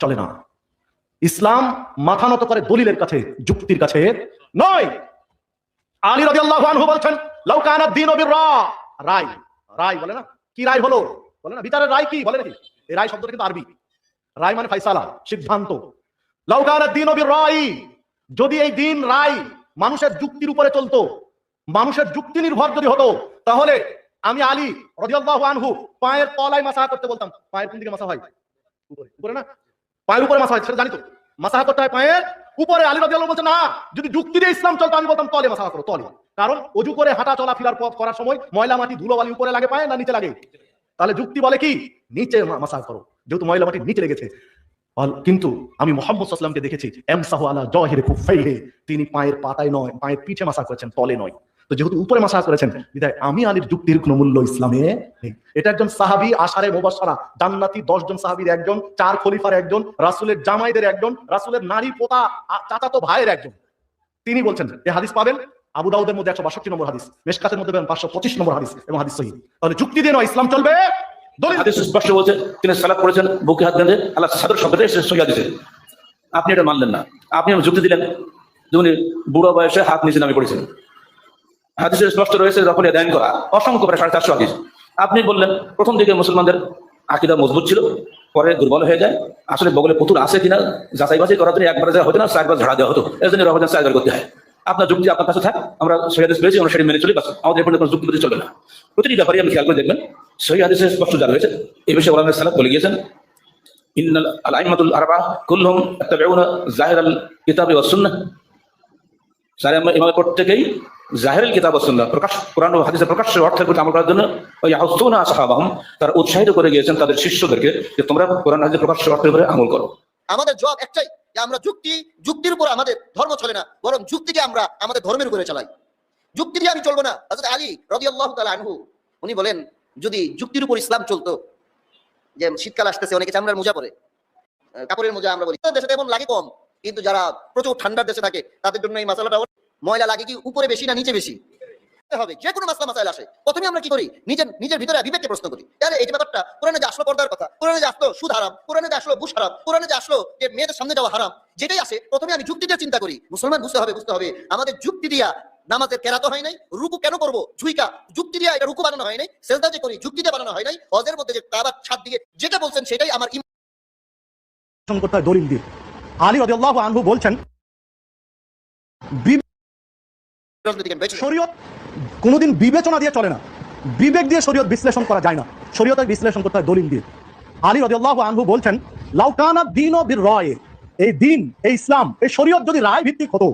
চলে না। ইসলাম মাথা নত করে দলিলের কাছে, যুক্তির কাছে নয়। আলী রাদিয়াল্লাহু আনহু বলছেন লাউ কানা দ্বীনু রায়, রায় বলে না, কি রায় হলো বলে না, বিচারের রায় কি বলে নাকি? এই রায় শব্দটা কিন্তু আরবি, রায় মানে ফায়সালা, সিদ্ধান্ত। লাউ কানা দ্বীনু রায়, যদি এই দিন রায় মানুষের যুক্তির উপরে চলতো, মানুষের যুক্তি নির্ভর যদি হতো, তাহলে আমি আলী রাদিয়াল্লাহু আনহু পায়ের তলায় মাসাহা করতে বলতাম। পায়ের কোন দিকে মাসাহা হয়? উপরে না, পায়ের উপরে মাসাহা হয়, সেটা জানি তো। মাসাহা করতে হয় পায়ের উপরে। আলী রাদিয়াল্লাহু বলছেন না, যদি যুক্তি দিয়ে ইসলাম চলতো আমি বলতাম তলে মাসাহা করো, তলে। কারণ অজু করে হাঁটা চলা ফিরার পথ করার সময় ময়লা মাটি ধুলোবালি উপরে লাগে পায়ে না নিচে লাগে? তাহলে যুক্তি বলে কি নিচে মাসাহা করো, যেহেতু ময়লা মাটি নিচে লেগেছে। কিন্তু আমি মুহাম্মদ সাল্লাল্লাহু আলাইহি ওয়াসাল্লামকে দেখেছি এমসাহু আলা জাহিরি কুফাইহি, তিনি পায়ের পাতায় নয়, পায়ের পিঠে মাসাহা করেছেন, তলে নয়। তো যেহেতু উপরে মাসাহা করেছেন, বিধায় আমি আলীর যুক্তির কোনো মূল্য ইসলামে নেই। এটা একজন সাহাবী, আশারে মুবাশশারা জান্নাতি 10 জন সাহাবীর একজন, 4 খলিফার একজন, রাসূলের জামাইদের একজন, রাসূলের নারী পোতা চাচাতো ভাইয়ের একজন। তিনি বলছেন এই হাদিস পাবেন আবু দাউদের মধ্যে 162 নম্বর হাদিস, মিশকাতের মধ্যে পাবেন 525 নম্বর হাদিস, এবং হাদিস সহিহ। তাহলে যুক্তি দিয়ে নয় ইসলাম চলবে, দলিল। হাদিস স্পষ্ট বলছে তিনি সালাত করেছেন বুকে হাত বেঁধে, আল্লাহ সাদর শব্দে সহি হাদিসে। আপনি এটা মানলেন না, আপনি যুক্তি দিলেন যে উনি বুড়ো বয়সে হাত নিচে নামে পড়েছেন। হাদিসে স্পষ্ট রয়েছে যখন দান করা, অসংখ্য প্রায় 450 হাদিস। আপনি বললেন প্রথম দিকে মুসলমানদের আকীদা মজবুত ছিল, পরে দুর্বল হয়ে যায়। আসলে বগলে পুতুল আছে কিনা যাচাই বাছাই করার জন্য একবার যা হতো না, 4 বার ঝাড়া দেওয়া হতো, এর জন্য রহমান 4 বার করতে হয়। আপনার যুক্তি আপনার কাছে থাক, আমরা সহি হাদিস পেয়েছি, আমরা সেটা মেনে চলি, বাস। আমাদের এখানে কোনো যুক্তি চলবে না। প্রতিটি ব্যাপারে আপনি খেয়াল করে দেখবেন সহি হাদিসে স্পষ্ট যা রয়েছে। এই বিষয়ে ওলামায়ে সালাফ বলে গিয়েছেন ইন্নাল আইম্মাতুল আরবাআ কুল্লুহুম ইয়াত্তাবিউনা যাহিরাল কিতাবি ওয়াস সুন্নাহ। সারা ইমাম প্রত্যেকেই জাহিরুল কিতাব ওয়াস সুন্নাহ, প্রকাশ কোরআন ও হাদিসের প্রকাশ্য অর্থের প্রতি আমল করার জন্য ইয়াহুসুনা আসহাবাহুম, তারা উৎসাহিত করে গিয়েছেন তাদের শিষ্যদেরকে যে তোমরা কোরআন হাদিসের প্রকাশ্য অর্থের উপরে আমল করো। আমাদের জবাব একটাই যে আমরা যুক্তির উপর আমাদের ধর্ম চলে না, বরং যুক্তিকে আমরা আমাদের ধর্মের উপরে চালাই। যুক্তি দিয়ে আমি চলবো না। হযরত আলী রাদিয়াল্লাহু তাআলা আনহু উনি বলেন যদি যুক্তির উপর ইসলাম চলতো, যে শীতকাল আসতেছে অনেকে চামড়ার মোজা পরে, কাপড়ের মোজা আমরা বলি, দেশে তেমন লাগে কম, কিন্তু যারা প্রচুর ঠান্ডার দেশে থাকে তাদের জন্য এই মাসালাটা ময়লা লাগে কি উপরে বেশি না নিচে বেশি হবে। যে কোনো মাসাইল আসে প্রথমে আমরা কি করি, নিজের ভিতরে বিবেককে প্রশ্ন করি। আরে এই ব্যাপারটা কোরআনে যে আসলো পর্দার কথা, কোরআনে যে আসলো সুদ হারাম, কোরআনে যে আসলো ঘুষ হারাম, কোরআনে যে আসলো যে মেয়েদের সামনে যাওয়া হারাম, যেটাই আসে প্রথমে আমি যুক্তিটা চিন্তা করি। মুসলমান বুঝতে হবে আমাদের যুক্তি দিয়া নামাজের কেরাত হয় নাই, রুকু কেন করবো ঝুইকা, যুক্তি দিয়া এটা রুকু বানানো হয় নাই, সেজদা যে করি যুক্তি দিয়ে বানানো হয় নাই, হজের মধ্যে যে কাবার ছাদ দিয়ে যেটা বলছেন সেটাই আমার করতে হয় দলিল দিয়ে। আলী রাদিয়াল্লাহু আনহু বলছেন শরীয়ত কোনোদিন বিবেচনা দিয়ে চলে না, বিবেক দিয়ে শরীয়ত বিশ্লেষণ করা যায় না, শরীয়তের বিশ্লেষণ করতে হয় দলিল দিয়ে। আলী রাদিয়াল্লাহু আনহু বলছেন, লাউ কানা দীনু বির-রায়, এই দিন, এই ইসলাম, এই শরীয়ত যদি রায় ভিত্তিক হতো,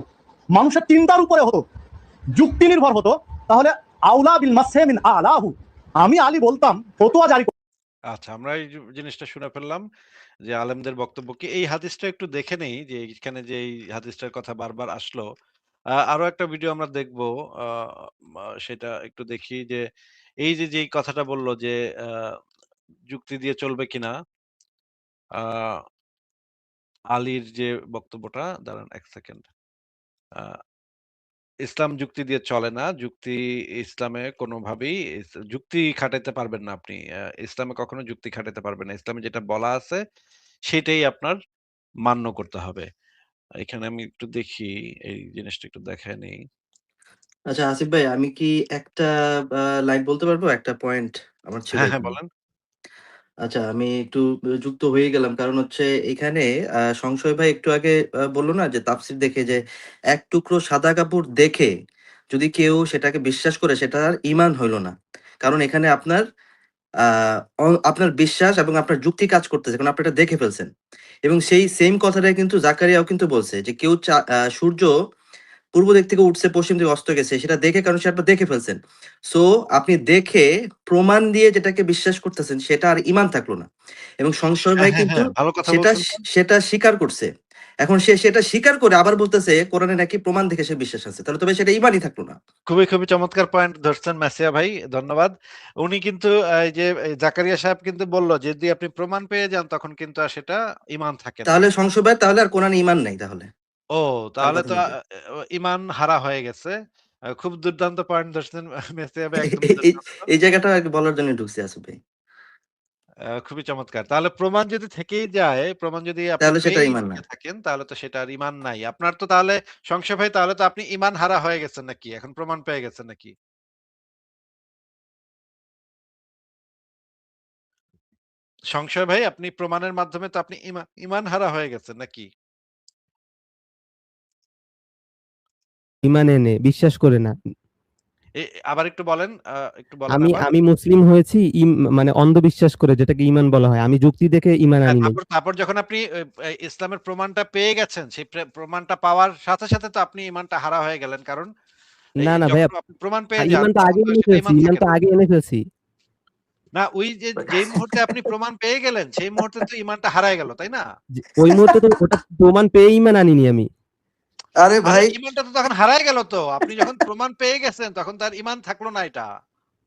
মানুষের চিন্তার উপরে হতো, যুক্তি নির্ভর হতো, তাহলে আউলা বিল মাসহি মিন আলাহু, আমি আলী বলতাম ফতোয়া জারি। আচ্ছা, আমরা এই জিনিসটা শুনে ফেললাম যে আলেমদের বক্তব্য কি। এই হাদিসটা একটু দেখে নেই যে এখানে যে এই হাদিসটার কথা বারবার আসলো। আরো একটা ভিডিও আমরা দেখব। আ সেটা একটু দেখি যে এই যে যেই কথাটা বলল যে যুক্তি দিয়ে চলবে কিনা। আ আলীর যে বক্তব্যটা, দাঁড়ান ১ সেকেন্ড। আ ইসলাম যুক্তি দিয়ে চলে না। ইসলামে কোনোভাবেই যুক্তি খাটাইতে পারবেন না আপনি। ইসলামে কখনো যুক্তি খাটাইতে পারবেন না। ইসলামে যেটা বলা আছে সেটাই আপনার মান্য করতে হবে। এখানে আমি একটু দেখি, এই জিনিসটা একটু দেখায় নেই। আচ্ছা আসিফ ভাই, আমি কি একটা লাইন বলতে পারবো? একটা পয়েন্ট আমার ছিল হ্যাঁ, হ্যাঁ এখানে। বলেন। আচ্ছা, আমি একটু যুক্ত হয়ে গেলাম। কারণ হচ্ছে এখানে সংশয় ভাই একটু আগে বলল না যে তাফসীর দেখে যে এক টুকরো সাদা কাপড় দেখে যদি কেউ সেটাকে বিশ্বাস করে সেটা আর ঈমান হইল না। কারণ এখানে আপনার আপনার বিশ্বাস এবং আপনার যুক্তি কাজ করতেছে। কারণ আপনি এটা দেখে ফেলছেন। এবং সেই সেইম কথাটাই কিন্তু জাকারিয়াও কিন্তু বলছে যে কেউ সূর্য পূর্ব দিক থেকে উঠছে, পশ্চিম দিকে অস্ত গেছে সেটা দেখে, কারণ সেটা আপনি দেখে ফেলছেন। সো আপনি দেখে প্রমাণ দিয়ে যেটাকে বিশ্বাস করতেছেন সেটা আর ঈমান থাকলো না। এবং সংশয় হ্যাঁ, ভাই হ্যাঁ, কিন্তু হ্যাঁ, ভালো কথা সেটা বলছেন তো। সেটা স্বীকার করছে। এখন সে সেটা স্বীকার করে আবার বলতেছে কোরআনে নাকি প্রমাণ দেখে সে বিশ্বাস আছে। তাহলে তবে সেটা ঈমানই থাকলো না। খুবই, খুবই চমৎকার পয়েন্ট ধরছেন মাসিয়া ভাই। ধন্যবাদ। উনি কিন্তু এই যে জাকারিয়া সাহেব কিন্তু বলল যে যদি আপনি প্রমাণ পেয়ে যান তখন কিন্তু আর সেটা ঈমান থাকে না। তাহলে সংশয় ভাই তাহলে আর কোরআনে ঈমান নাই তাহলে। ও তার তাহলে কথা তো মতে। ঈমান হারা হয়ে গেছে। খুব দুর্দান্ত পয়েন্ট ধরছেন মাসিয়া ভাই, একদম এই দুর্দান্ত। এই জায়গাটা আরকি বলার জন্য ঢুকছি আসিফ ভাই। খুবই চমৎকার। তাহলে প্রমাণ যদি থেকেই যায়, প্রমাণ যদি আপনি তাহলে সেটা পেয়েই ঈমান না। থেকে থাকেন তাহলে তো সেটা আর ঈমান নাই। আপনার তো তাহলে সংশয় ভাই, তাহলে তো আপনি ঈমান হারা হয়ে গেছেন নাকি? এখন প্রমাণ পেয়ে গেছেন নাকি? সংশয় ভাই, আপনি প্রমাণের মাধ্যমে তো আপনি ঈমান হারা হয়ে গেছেন নাকি? ঈমান এনে বিশ্বাস করে না। আবার একটু বলেন, একটু বলেন আমি আবার। আমি মুসলিম হয়েছি মানে অন্ধবিশ্বাস করে, যেটাকে ঈমান বলা হয়। আমি যুক্তি দেখে ঈমান হ্যাঁ, আনি নাই। তারপর তারপর যখন আপনি ইসলামের প্রমাণটা পেয়ে গেছেন, সেই প্রমাণটা পাওয়ার সাথে, সাথে তো আপনি ঈমানটা হারা হয়ে গেলেন। কারণ না, না যখন ভাইয়া, আপনি প্রমাণ পেয়ে যান ঈমান তো তখন আগে তো এনে সেটা ফেলছি। ঈমান ঈমান থাকে তো না। আগে এনে ফেলছি। না, ওই যে যেই মুহূর্তে আপনি প্রমাণ পেয়ে গেলেন, সেই মুহূর্তে তো ঈমানটা হারায় গেল, তাই না? ওই মুহূর্তে তো ওটা প্রমাণ পেয়ে ঈমান আনিনি আমি। আরে আরে ভাই, ঈমানটা তো তখন হারায় গেল তো। আপনি যখন প্রমাণ পেয়ে গেছেন তখন তো আর ঈমান থাকলো না এটা।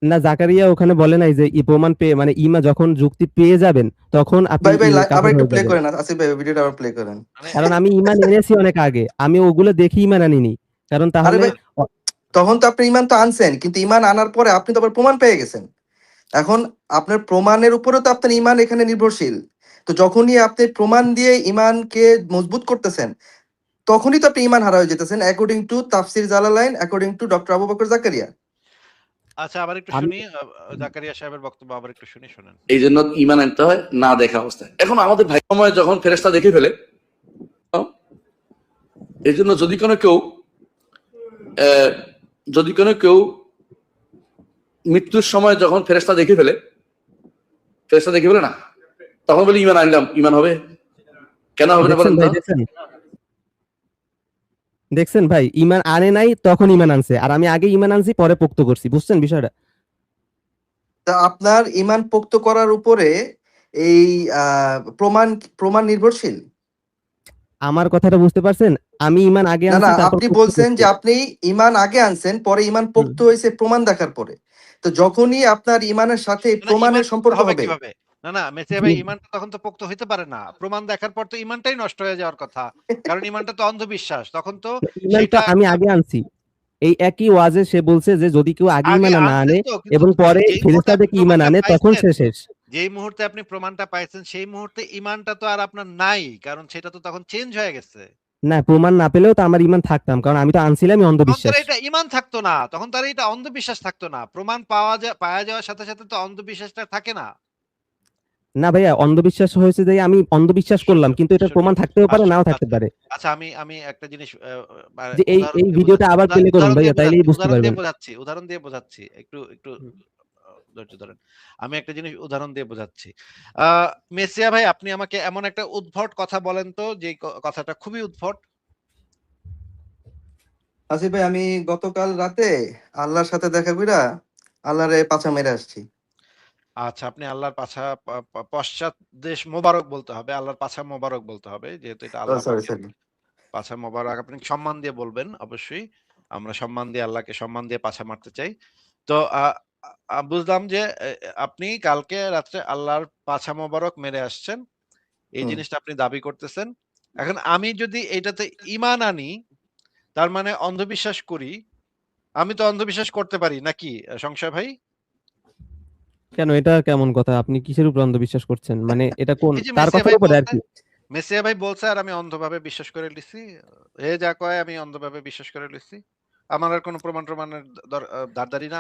না, জাকারিয়া ওখানে বলে নাই যে প্রমাণ পেয়ে মানে যখন যুক্তি পেয়ে যাবেন তখন আপনি ভাই আবার কাফের একটু হয়ে প্লে যাবেন। করেন। আসিফ ভাই ভিডিওটা আবার প্লে করেন। মানে কারণ আমি ঈমান এনেছি অনেক আগে। আমি ওগুলো দেখে ঈমান আনিনি। কারণ আরে তাহলে ভাই, তখন তো আপনি ঈমান তো আনছেন, কিন্তু ঈমান আনার পরে আপনি তো আবার প্রমাণ পেয়ে গেছেন। এখন আপনার প্রমাণের উপরে তো আপনার ঈমান এখানে নির্ভরশীল। তো যখনই আপনি প্রমাণ দিয়ে ঈমানকে মজবুত করতেছেন, তখনই তো আপনি ঈমান হারা হয়ে যেতেছেন, according to Tafsir Jalalayn, according to doctor Abu Bakr Zakaria. আচ্ছা, আবার একটু আমি শুনি। জাকারিয়া সাহেবের বক্তব্য আবার একটু শুনি, শুনেন। এই জন্য ঈমান আনতে হয় না দেখা অবস্থায়। এখন আমাদের ভাই সময় যখন ফেরেশতা দেখে ফেলে, এই জন্য যদি কোনো কেউ মৃত্যুর সময় যখন ফেরেশতা দেখে ফেলে না, তখন বলে ঈমান আনলাম, ঈমান হবে? কেন হবে না বলেন তো? দেখছেন ভাই, ঈমান আনে নাই তখন ঈমান আনছে। আর আমি আগে ঈমান আনছি পরে পোক্ত করছি। বুঝছেন বিষয়টা? তা আপনার ঈমান পোক্ত করার উপরে এই প্রমাণ নির্ভরশীল। আমার কথাটা বুঝতে পারছেন? আমি ঈমান আগে না আনছি, তারপর আপনি পোক্ত বলছেন করছি। যে আপনি ঈমান আগে আনছেন, পরে ঈমান পোক্ত হয়েছে প্রমাণ দেখার পরে। তো যখনই আপনার ঈমানের সাথে না, ঈমান প্রমাণের পোক্ত সম্পর্ক হবে হবে। কিভাবে? না, মেসিয়া ভাই, ঈমানটা তখন তো পোক্ত হইতে পারে না। প্রমাণ দেখার পর তো ঈমানটাই নষ্ট হয়ে যাওয়ার কথা। কারণ ঈমানটা তো অন্ধবিশ্বাস। তখন তো ঈমান তো সেটা আমি আগে আনছি। এই একই ওয়াজে সে বলছে যে যদি কেউ আগে আগে ঈমান না আনছেন আনে তো, কিন্তু এবং পরে যেই মুহূর্তে ফেরেশতা আপনি দেখে ঈমান প্রমাণটা আনে তখন পাইছেন, সে শেষ। যেই মুহূর্তে আপনি প্রমাণটা পাইছেন সেই মুহূর্তে ঈমানটা তো আর আপনার নাই। কারণ সেটা তো তখন চেঞ্জ হয়ে গেছে। না, প্রমাণ না পেলেও তো আমার ঈমান থাকতাম। কারণ আমি তো আনছিলামই তখন তো আর অন্ধবিশ্বাস। এটা ঈমান থাকতো না। তখন তো আর এটা অন্ধবিশ্বাস থাকতো না। প্রমাণ পাওয়া যাওয়ার সাথে, সাথে তো অন্ধবিশ্বাসটা থাকে না। না ভাইয়া, অন্ধবিশ্বাস হয়েছে যে আমি অন্ধবিশ্বাস করলাম, কিন্তু এটার আশ্চর্য, প্রমাণ থাকতেও পারে, নাও থাকতে আচ্ছা। পারে। আচ্ছা, আমি একটা জিনিস যে এই উদাহরণ এই দিয়ে ভিডিওটা বোঝাচ্ছি। আবার প্লে করুন ভাইয়া, তাইলেই বুঝতে উদাহরণ দিয়ে পারবেন। বোঝাচ্ছি। একটু ধৈর্য ধরেন। আমি একটা জিনিস উদাহরণ দিয়ে বোঝাচ্ছি। মেসিয়া ভাই, আপনি আমাকে এমন একটা উদ্ভট কথা বলেন তো যে কথাটা খুবই উদ্ভট। আসিফ ভাই, আমি গতকাল রাতে আল্লাহর সাথে দেখা কইরা আল্লাহরে পাছা মেরে আসছি। আচ্ছা, আপনি আল্লাহর পাছা পশ্চাৎ দেশ মোবারক বলতে হবে। আল্লাহর পাছা মোবারক বলতে হবে। যেহেতু এটা আল্লাহ সরি পাকের সরি। পাছা মোবারক। আপনি সম্মান দিয়ে বলবেন অবশ্যই। আমরা সম্মান দিয়ে আল্লাহকে সম্মান দিয়ে পাছা মারতে চাই। তো বুঝলাম যে আপনি কালকে রাত্রে আল্লাহর পাছা মোবারক মেরে আসছেন। এই হুম। জিনিসটা আপনি দাবি করতেছেন। এখন আমি যদি এটাতে ঈমান আনি, তার মানে অন্ধবিশ্বাস করি। আমি তো অন্ধবিশ্বাস করতে পারি নাকি সংশয় ভাই? কেন, এটা কেমন কথা? আপনি কিসের উপর অন্ধবিশ্বাস করছেন? মানে এটা কোন এই যে কার মেসিয়া কথার ভাই উপরে আর বলছে, কি? মেসিয়া ভাই বলছে আর আমি অন্ধভাবে বিশ্বাস করে লিছি। হে যা কয় আমি অন্ধভাবে বিশ্বাস করে লিছি। আমার আর কোনো প্রমাণ-টমানের ধার-ধারি না।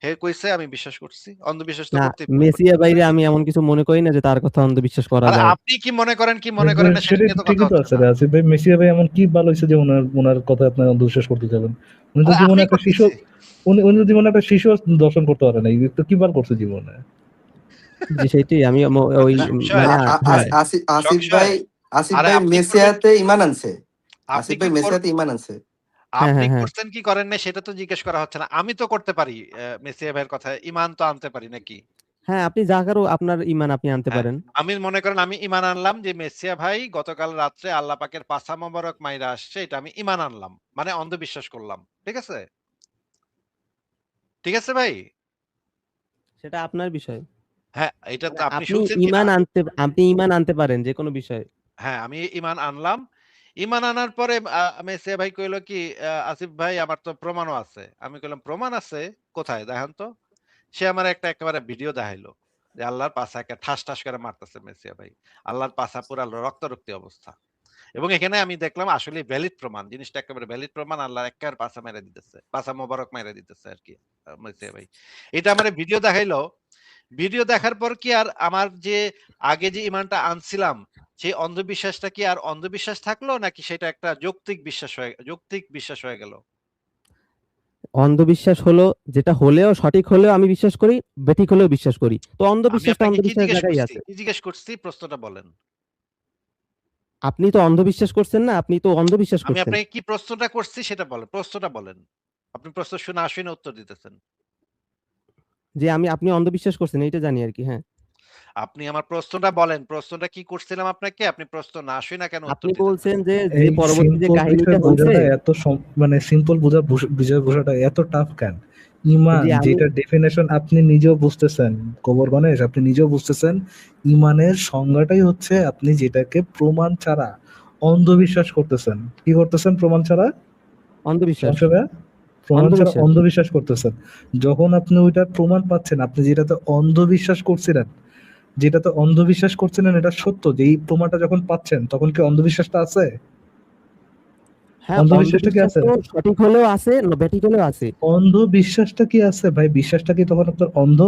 হে কইছে আমি বিশ্বাস করছি। অন্ধবিশ্বাস তো না, করতেই পারি। মেসিয়া বাইরে আমি এমন কিছু মনে করি না যে তার কথা অন্ধবিশ্বাস করা আর যায়। আপনি কি মনে করেন কি মনে করেন না সেটা সেটা নিয়ে তো কথা ঠিকই তো হচ্ছে আছে না। আসিফ ভাই। মেসিয়া ভাই এমন কি ভালো হয়েছে যে ওনার কথা আপনি অন্ধবিশ্বাস করতে যাবেন? উনি তো আর জীবনে আমি একটা শিশু, করতেছি। উনি তো জীবনে একটা শিশু দর্শন করতে পারে নাই, তো কি বার করছে জীবনে? যে সেটাই আমি ওই সংশয়, মানে সংশয়, আসিফ ভাই, সংশয়। আরে আপনি করবেন মেসিয়াতে ঈমান আনছে। আপনি আসিফ কি ভাই মেসিয়াতে ঈমান আনছে। হ্যাঁ, আপনি হ্যাঁ, হ্যাঁ। করছেন কি করেন নাই সেটা তো জিজ্ঞেস করা হচ্ছে না। আমি তো করতে পারি মেসিয়া ভাইয়ের কথায় ঈমান তো আনতে পারি নাকি? হ্যাঁ, আপনি যা কারো আপনার ঈমান আপনি আনতে হ্যাঁ, পারেন। আমি মনে করেন আমি ঈমান আনলাম যে মেসিয়া ভাই গতকাল রাত্রে আল্লাহ পাকের পাছা মোবারক মাইরা আসছে, এটা আমি ঈমান আনলাম। মানে অন্ধবিশ্বাস করলাম। ঠিক আছে? ঠিক আছে ভাই? সেটা আপনার বিষয়। হ্যাঁ, এটা মানে তো আপনি শুনছেন কিনা? আপনি ঈমান আনতে পারেন যেকোনো বিষয়ে। হ্যাঁ, আমি ঈমান আনলাম। ঈমান আনার পরে মেসিয়া ভাই কইল কি, আসিফ ভাই আমার তো প্রমাণও আছে। আমি কইলাম প্রমাণ আছে? কোথায় দেখান তো? সে আমার একটা একেবারে ভিডিও দেখাইলো। যে আল্লাহর পাছাকে ঠাস, ঠাস করে মারতেছে মেসিয়া ভাই। আল্লাহর পাছা পুরা রক্তারক্তি অবস্থা। এবং এখানে আমি দেখলাম আসলে ভ্যালিড প্রমাণ। জিনিসটা একেবারে ভ্যালিড প্রমাণ। আল্লাহর এক্কেবারে পাছা মেরে দিতেছে। পাছা মোবারক মেরে দিতেছে আরকি মেসিয়া ভাই। এটা আমারে ভিডিও দেখাইলো। ভিডিও দেখার পর কি আর আমার যে আগে যে ঈমানটা আনছিলাম, সেই অন্ধবিশ্বাসটা কি আর অন্ধবিশ্বাস থাকলো নাকি সেটা একটা যৌক্তিক বিশ্বাস হয়ে গেল? অন্ধবিশ্বাস হলো, যেটা হলেও সঠিক হলেও আমি বিশ্বাস করি, বেঠিক হলেও বিশ্বাস করি। তো আমি অন্ধবিশ্বাসটা আপনাকে কি অন্ধবিশ্বাসের জিজ্ঞেস জায়গায় করছি? আছে। কি জিজ্ঞেস করছি? প্রশ্নটা বলেন। আপনি তো অন্ধবিশ্বাস করছেন না, আপনি তো অন্ধবিশ্বাস আমি করছেন। আপনাকে কি প্রশ্নটা করছি সেটা বলেন। প্রশ্নটা বলেন। আপনি প্রশ্ন না শুনে উত্তর দিতেছেন। যে আপনি অন্ধবিশ্বাস করছেন এইটা জানি আরকি, হ্যাঁ। আপনি আমার প্রশ্নটা বলেন। প্রশ্নটা কি করছিলাম আপনাকে? আপনি প্রশ্ন না শুনে কেন উত্তর আপনি দিতেছেন? বলছেন যে এই পরবর্তী যে সিম্পল কাহিনীটা বিষয় হইছে, বোঝাটা এত মানে সিম্পল বিষয় বোঝাটা এত টাফ কেন? ইমান যে আমি যেটা ডেফিনেশন আপনি নিজেও বুঝতেছেন, কবর গণেশ আপনি নিজেও বুঝতেছেন, ইমানের সংজ্ঞাটাই হচ্ছে আপনি যেটাকে প্রমাণ ছাড়া অন্ধবিশ্বাস করতেছেন। কি করতেছেন প্রমাণ ছাড়া? অন্ধবিশ্বাস, সংক্ষেপে, প্রমাণ ছাড়া অন্ধবিশ্বাস। অন্ধবিশ্বাস করতেছেন। যখন আপনি ওইটার প্রমাণ পাচ্ছেন, আপনি যেটাতে অন্ধবিশ্বাস করছিলেন, যেটাতে অন্ধবিশ্বাস করছিলেন এটা সত্য, যে এই প্রমাণটা যখন পাচ্ছেন তখন কি অন্ধবিশ্বাসটা আছে? হ্যাঁ, অন্ধবিশ্বাসটা কি অন্ধবিশ্বাস আছে? তো সঠিক হলেও আছে, বেঠিক হলেও আছে। অন্ধবিশ্বাসটা কি আছে ভাই? বিশ্বাসটা কি তখন আপনার অন্ধ?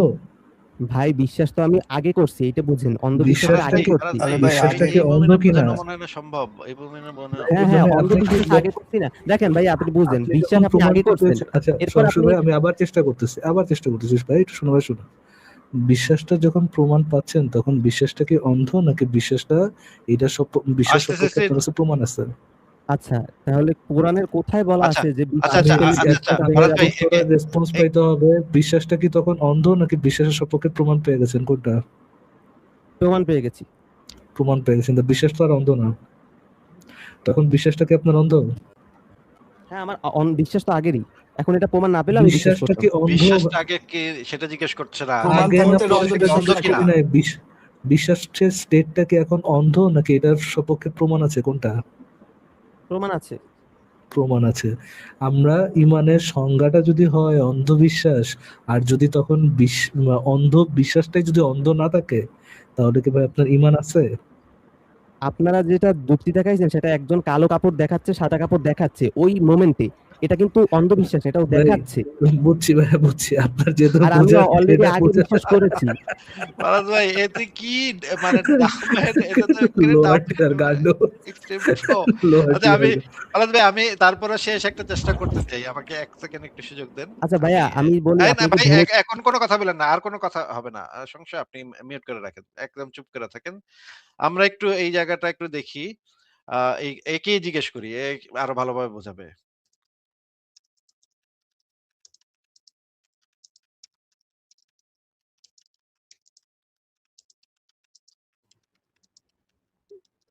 ভাই বিশ্বাস তো আমি আগে করছি, এইটা বুঝেন। অন্ধবিশ্বাসটা বিশ্বাসটা আগে কি, করছি। আরে ভাই, বিশ্বাসটা কি এই অন্ধ মুমিনে কিনা? বোঝানো মনে হয় না সম্ভব। এই মুমিনে হ্যাঁ, হ্যাঁ, মানে আপনি কি অন্ধবিশ্বাস আগে করছি না। দেখেন ভাই, আপনি বুঝেন, আপনি বিশ্বাস যখন আপনি প্রমাণ আগে করতে করছেন। আচ্ছা এরপর সমস্যা আপনি ভাই, আমি আবার চেষ্টা করতেছি ভাই, একটু শোনো ভাই, শোনো। বিশ্বাসটা যখন প্রমাণ পাচ্ছেন তখন বিশ্বাসটা কি অন্ধ নাকি বিশ্বাসটা, এটা সব বিশ্বাস সম্পর্কে আসতেছে। আপনার কাছে প্রমাণ আছে? আচ্ছা, তাহলে কোরআনের কোথায় বলা আচ্ছা, আছে যে আচ্ছা, বিশ্বাস আচ্ছা, করলে আপনি আচ্ছা, বিশ্বাসটা ভেঙে ফারাজ যাবে? ভাই উত্তরের রেসপন্স পাইতে হবে, বিশ্বাসটা কি তখন অন্ধ নাকি বিশ্বাসের সপক্ষে প্রমাণ পেয়ে গেছেন, কোনটা? প্রমাণ পেয়ে গেছি। প্রমাণ পেয়ে গেছেন, তো বিশ্বাস তো আর অন্ধ না। তখন বিশ্বাসটা কি আপনার অন্ধ? হ্যাঁ, আমার বিশ্বাস তো আগেরই। এখন এটা প্রমাণ না পেলে আমি বিশ্বাস বিশ্বাসটা করতাম। কি অন্ধ? বিশ্বাসটা আগে কি সেটা জিজ্ঞেস করছে না। প্রমাণ আগে না থাকতে পরে অন্ধ সেটা অন্ধ জিজ্ঞেস কিনা? করি নাই। বিশ্বাসের স্টেটটা কি এখন অন্ধ নাকি এটার সপক্ষে প্রমাণ আছে, কোনটা? প্রমাণ আছে। প্রমাণ আছে। আমরা ইমানের সংজ্ঞাটা যদি হয় অন্ধবিশ্বাস, আর যদি তখন অন্ধ বিশ্বাসটাই যদি অন্ধ না থাকে, তাহলে কি ভাই আপনার ইমান আছে? আপনারা যেটা যুক্তি দেখাইছেন সেটা একজন কালো কাপড় দেখাচ্ছে, সাদা কাপড় দেখাচ্ছে ওই মোমেন্টে। এটা কিন্তু অন্ধবিশ্বাস, এটাও ভাই দেখাচ্ছে। বুঝছি ভাই, বুঝছি আপনার যেহেতু আর আমি বোঝার অলরেডি এটা আগে বোঝা বিশ্বাস করেছি। ফারাজ ভাই এতে কি মানে এটা তো একেবারে লোহার ডাউন টিলার গান্ড, এক্সট্রিমলি স্লো। লোহার আচ্ছা টিলার আমি ফারাজ ভাই আমি তারপরে শেষ একটা চেষ্টা করতে চাই, আমাকে 1 সেকেন্ড একটু সুযোগ দেন। আচ্ছা আমি ভাইয়া, আমি বলি এই না আপনি কি ভাই ধরে এখন কোনো কথা বলেন না, আর কোনো কথা হবে না। সংশয় আপনি মিউট করে রাখেন, একদম চুপ করে থাকেন। আমরা একটু এই জায়গাটা একটু দেখি। একেই জিজ্ঞেস করি, আরো ভালোভাবে বোঝাবে।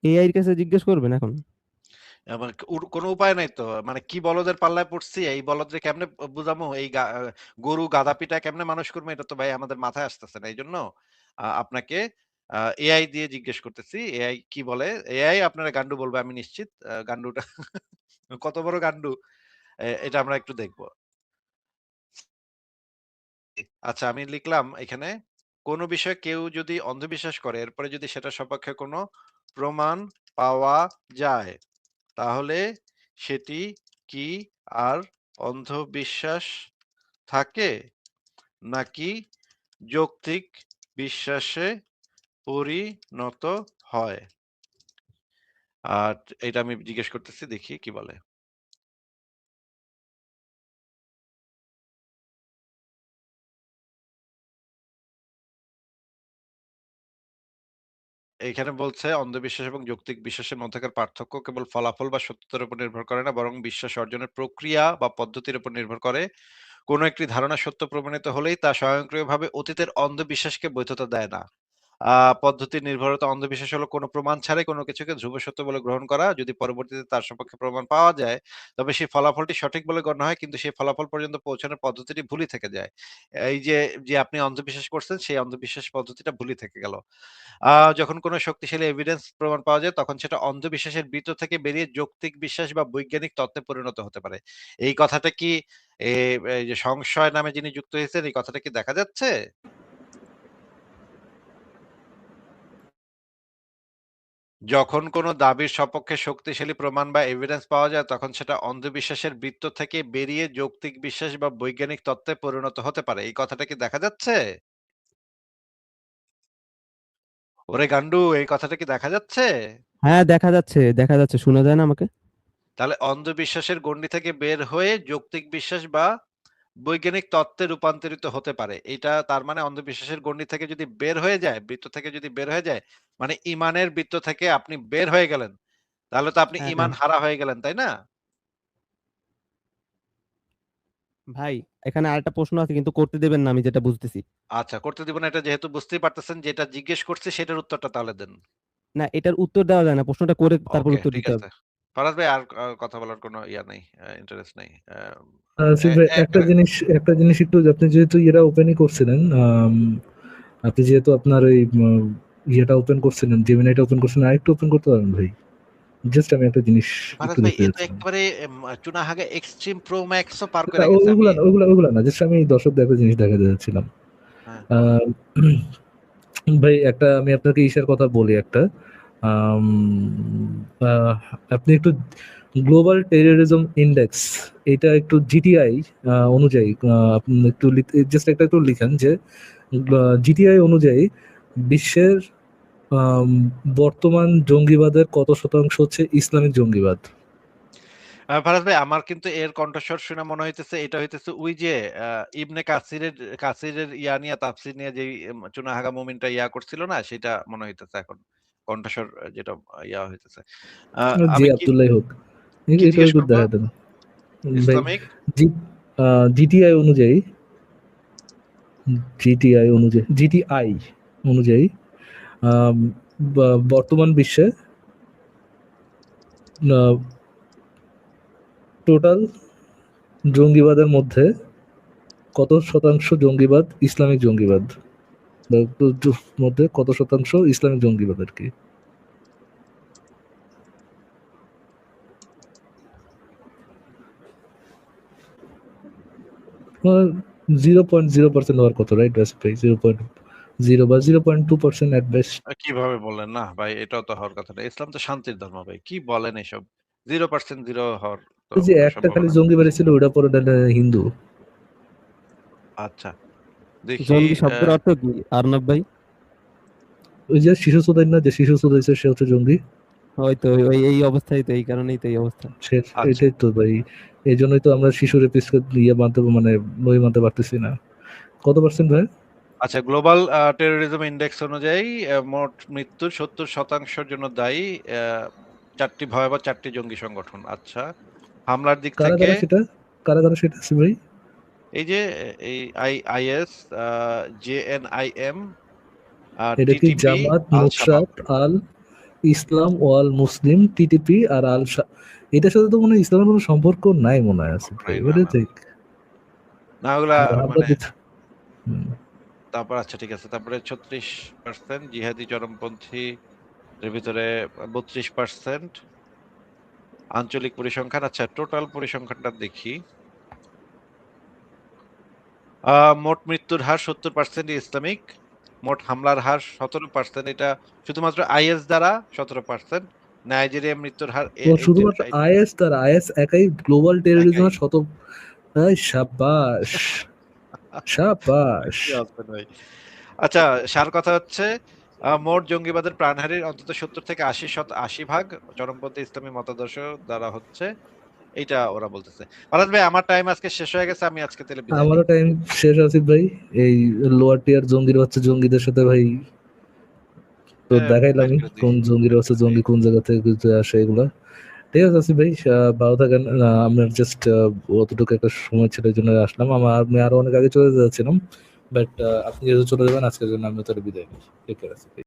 এআই এর কাছে জিজ্ঞেস করবেন এখন? মানে কোনো উপায় নাই তো। মানে কি বলদের পাল্লায় পড়ছি, এই বলদরে কেমনে বুঝামু? এই গরু গাধা পিটায় কেমনে মানুষ করবো, এটা তো ভাই আমাদের মাথায় আসতেছে না। এইজন্য আপনাকে এআই দিয়ে জিজ্ঞেস করতেছি। এআই কি বলে? এআই আপনারা গান্ডু বলবে আমি নিশ্চিত। গান্ডুটা কত বড় গান্ডু এটা আমরা একটু দেখব। আচ্ছা আমি লিখলাম এখানে, কোন বিষয়ে কেউ যদি অন্ধবিশ্বাস করে এরপরে যদি সেটার সপক্ষে কোনো প্রমাণ পাওয়া যায়, তাহলে সেটি কি আর অন্ধবিশ্বাস থাকে, নাকি যৌক্তিক বিশ্বাসে পরিণত হয়? আর এটা আমি জিজ্ঞেস করতেছি, দেখি কি বলে। এইখানে বলছে অন্ধবিশ্বাস এবং যৌক্তিক বিশ্বাসের মধ্যকার পার্থক্য কেবল ফলাফল বা সত্যতার উপর নির্ভর করে না, বরং বিশ্বাস অর্জনের প্রক্রিয়া বা পদ্ধতির উপর নির্ভর করে। কোনো একটি ধারণা সত্য প্রমাণিত হলেই তা স্বয়ংক্রিয়ভাবে অতীতের অন্ধবিশ্বাসকে বৈধতা দেয় না। পদ্ধতির নির্ভরতা অন্ধবিশ্বাস হলো কোনো প্রমাণ ছাড়াই কোনো কিছুকে ধ্রুব সত্য বলে গ্রহণ করা। যদি পরবর্তীতে তার সপক্ষে প্রমাণ পাওয়া যায়, তবে সেই ফলাফলটি সঠিক বলে গণ্য হয়, কিন্তু সেই ফলাফল পর্যন্ত পৌঁছানোর পদ্ধতিটি ভুলই থেকে যায়। এই যে আপনি অন্ধবিশ্বাস করছেন, সেই অন্ধবিশ্বাস পদ্ধতিটা ভুলই থেকে গেল। যখন কোনো শক্তিশালী এভিডেন্স প্রমাণ পাওয়া যায়, তখন সেটা অন্ধবিশ্বাসের বৃত্ত থেকে বেরিয়ে যৌক্তিক বিশ্বাস বা বৈজ্ঞানিক তত্ত্বে পরিণত হতে পারে। এই কথাটা কি এ এই যে সংশয় নামে যিনি যুক্ত হয়েছেন, এই কথাটা কি দেখা যাচ্ছে? যখন কোনো দাবির সপক্ষে শক্তিশালী প্রমাণ বা এভিডেন্স পাওয়া যায়, তখন সেটা অন্ধবিশ্বাসের বৃত্ত থেকে বেরিয়ে যৌক্তিক বিশ্বাস বা বৈজ্ঞানিক তত্ত্বে পরিণত হতে পারে। এই কথাটা কি দেখা যাচ্ছে? ওরে গান্ডু, এই কথাটা কি দেখা যাচ্ছে? হ্যাঁ, দেখা যাচ্ছে। শোনা যায় না আমাকে? তাহলে অন্ধবিশ্বাসের গণ্ডি থেকে বের হয়ে যৌক্তিক বিশ্বাস বা বৈজ্ঞানিক তত্ত্বে রূপান্তরিত হতে পারে। এটা তার মানে অন্ধবিশ্বাসের গণ্ডি থেকে যদি বের হয়ে যায়, বৃত্ত থেকে যদি বের হয়ে যায়, মানে ঈমানের বৃত্ত থেকে আপনি বের হয়ে গেলেন। তাহলে তো আপনি হ্যাঁ, ঈমান হ্যাঁ। হারা হয়ে গেলেন, তাই না? ভাই, এখানে আরেকটা প্রশ্ন আছে কিন্তু করতে দেবেন না, আমি যেটা বুঝতেছি। আচ্ছা, করতে দিব না, এটা যেহেতু বুঝতেই পারতেছেন, যেটা জিজ্ঞেস করছি সেটার উত্তরটা তাহলে দেন। না, এটার উত্তর দেওয়া যায় না। প্রশ্নটা করে তারপর ওকে, উত্তর ঠিক দিতে আছে। হবে। ফারাজ ভাই আর কথা বলার কোনো ইয়া নাই, ইন্টারেস্ট নাই। এ আসিফ ভাই, এ একটা জিনিস একটু, আপনি যেহেতু ইয়েটা ওপেনই করছিলেন, আপনি যেহেতু আপনার ওই ইয়েটা ওপেন করছিলেন, জেমিনাইটা ওপেন করছিলেন, আরেকটু ওপেন করতে পারেন ভাই। জাস্ট আমি একটা জিনিস ফারাজ একটু ভাই দেখতে এ তো যাচ্ছিলাম। একেবারে চুনাহাগা এক্সট্রিম প্রো ম্যাক্সও পার না, করে গেছে। আমি ওগুলা না, জাস্ট আমি দর্শকদের একটা জিনিস দেখাতে যাচ্ছিলাম। হ্যাঁ। আহ, ভাই একটা আমি আপনাকে ইসের কথা বলি একটা। আম, আপনি একটু গ্লোবাল টেররিজম ইন্ডেক্স, এটা একটু জিটিআই অনুযায়ী আপনি একটু জাস্ট একটা একটু লিখেন যে জিটিআই অনুযায়ী বিশ্বের আম, বর্তমান জঙ্গিবাদের কত শতাংশ হচ্ছে ইসলামিক জঙ্গিবাদ? ফারাজ ভাই আমার কিন্তু এর কণ্ঠস্বর শুনে মনে হইতেছে এটা হইতেছে ওই যে ইবনে কাসিরের ইয়া নিয়ে তাফসীর নিয়ে যে চুনাহাগা মুমিনটা ইয়া করছিল না, সেটা মনে হইতেছে এখন কণ্ঠস্বর যেটা ইয়া হইতেছে। জি আমি কি আব্দুল্লাহ হোক, কি এটা জিজ্ঞেস একটু করবো? দেখা দেন ভাই। ইসলামিক জিটিআই অনুযায়ী, জিটিআই অনুযায়ী বর্তমান বিশ্বে টোটাল জঙ্গিবাদের মধ্যে কত শতাংশ জঙ্গিবাদ ইসলামিক জঙ্গিবাদ, মধ্যে কত শতাংশ ইসলামিক জঙ্গিবাদ আর কি? মানে 0.0% হওয়ার কত, রাইট? ব্যাস ভাই 0.0 বা 0.2% এট বেস্ট। কিভাবে বললেন? না ভাই এটাও তো হওয়ার কথা না। ইসলাম তো শান্তির ধর্ম ভাই। কি বলেন এসব? 0% 0 হওয়ার ওই যে একটা খালি জঙ্গি বেরিয়েছিল ওটা পরে হিন্দু। আচ্ছা দেখি জঙ্গি শব্দের অর্থ কি আরনাব ভাই? ওই যে শিশু চোদাই না, যে শিশু চোদাইছে সে হচ্ছে জঙ্গি। হয়তো ওই এই অবস্থায় তো এই কারণেই তো এই অবস্থা। এটাই তো ভাই, এই জন্যই তো আমরা শিশুর ইয়ে মানতে মানে নই মানতে পারতেছি না। কত পার্সেন্ট ভাই? আচ্ছা, গ্লোবাল টেরোরিজম ইন্ডেক্স অনুযায়ী মোট মৃত্যুর 70% জন্য দায়ী 4টি ভয়াবহ 4টি জঙ্গি সংগঠন। আচ্ছা, হামলার দিক কারা থেকে কারা সেটা, কারা কারা সেটা আছে ভাই? এই যে এই আইএস, জেএনআইএম, এটা কি টিটিপি, জামাত, আল শাবাব। নুসরাত, আল ইসলাম, ওয়াল মুসলিম, টিটিপি আর এটার সাথে তো মনে হয় ইসলামের কোনো সম্পর্ক নাই মনে হয় আছে ভাই, নাই, ওটা না। ঠিক না ওগুলা আমরা মানে হুম। তারপর আচ্ছা ঠিক আছে, তারপরে 36% জিহাদি চরমপন্থী, এর ভিতরে 32% আঞ্চলিক পরিসংখ্যান। আচ্ছা, টোটাল পরিসংখ্যানটা দেখি। মোট মৃত্যুর হার 70% ইসলামিক, মোট হামলার হার 17%, এটা শুধুমাত্র আইএস দ্বারা 17%, নাইজেরিয়া মৃত্যুর হার ও শুধুমাত্র আইএস তার আইএস একাই গ্লোবাল টেরোরিজমের শাবাশ শাবাশ। আচ্ছা, সার কথা হচ্ছে মোট জঙ্গিবাদের প্রাণহানির অন্তত 70 থেকে 80 ভাগ চরমপন্থী ইসলামী মতাদর্শ দ্বারা হচ্ছে, এইটা ওরা বলতেছে। ফারাজ ভাই, আমার টাইম আজকে শেষ হয়ে গেছে, আমি আজকে তাহলে বিদায় নিই। আমারও টাইম শেষ আসিফ ভাই। এই লোয়ার টিয়ার জঙ্গির বাচ্চা জঙ্গিদের সাথে ভাই তো দেখাইলাম কোন জঙ্গির বাচ্চা জঙ্গি কোন জায়গা থেকে আসে এগুলা। ঠিক আছে আসিফ ভাই, ভালো থাকেন। আপনার জাস্ট অতটুকু একটা সময় ছিল এই জন্য আসলাম। আমি আরো অনেক আগে চলে যাচ্ছিলাম, বাট আপনি যেহেতু চলে যাবেন আজকের জন্য আমি তাহলে বিদায় নিই। ঠিক আছে।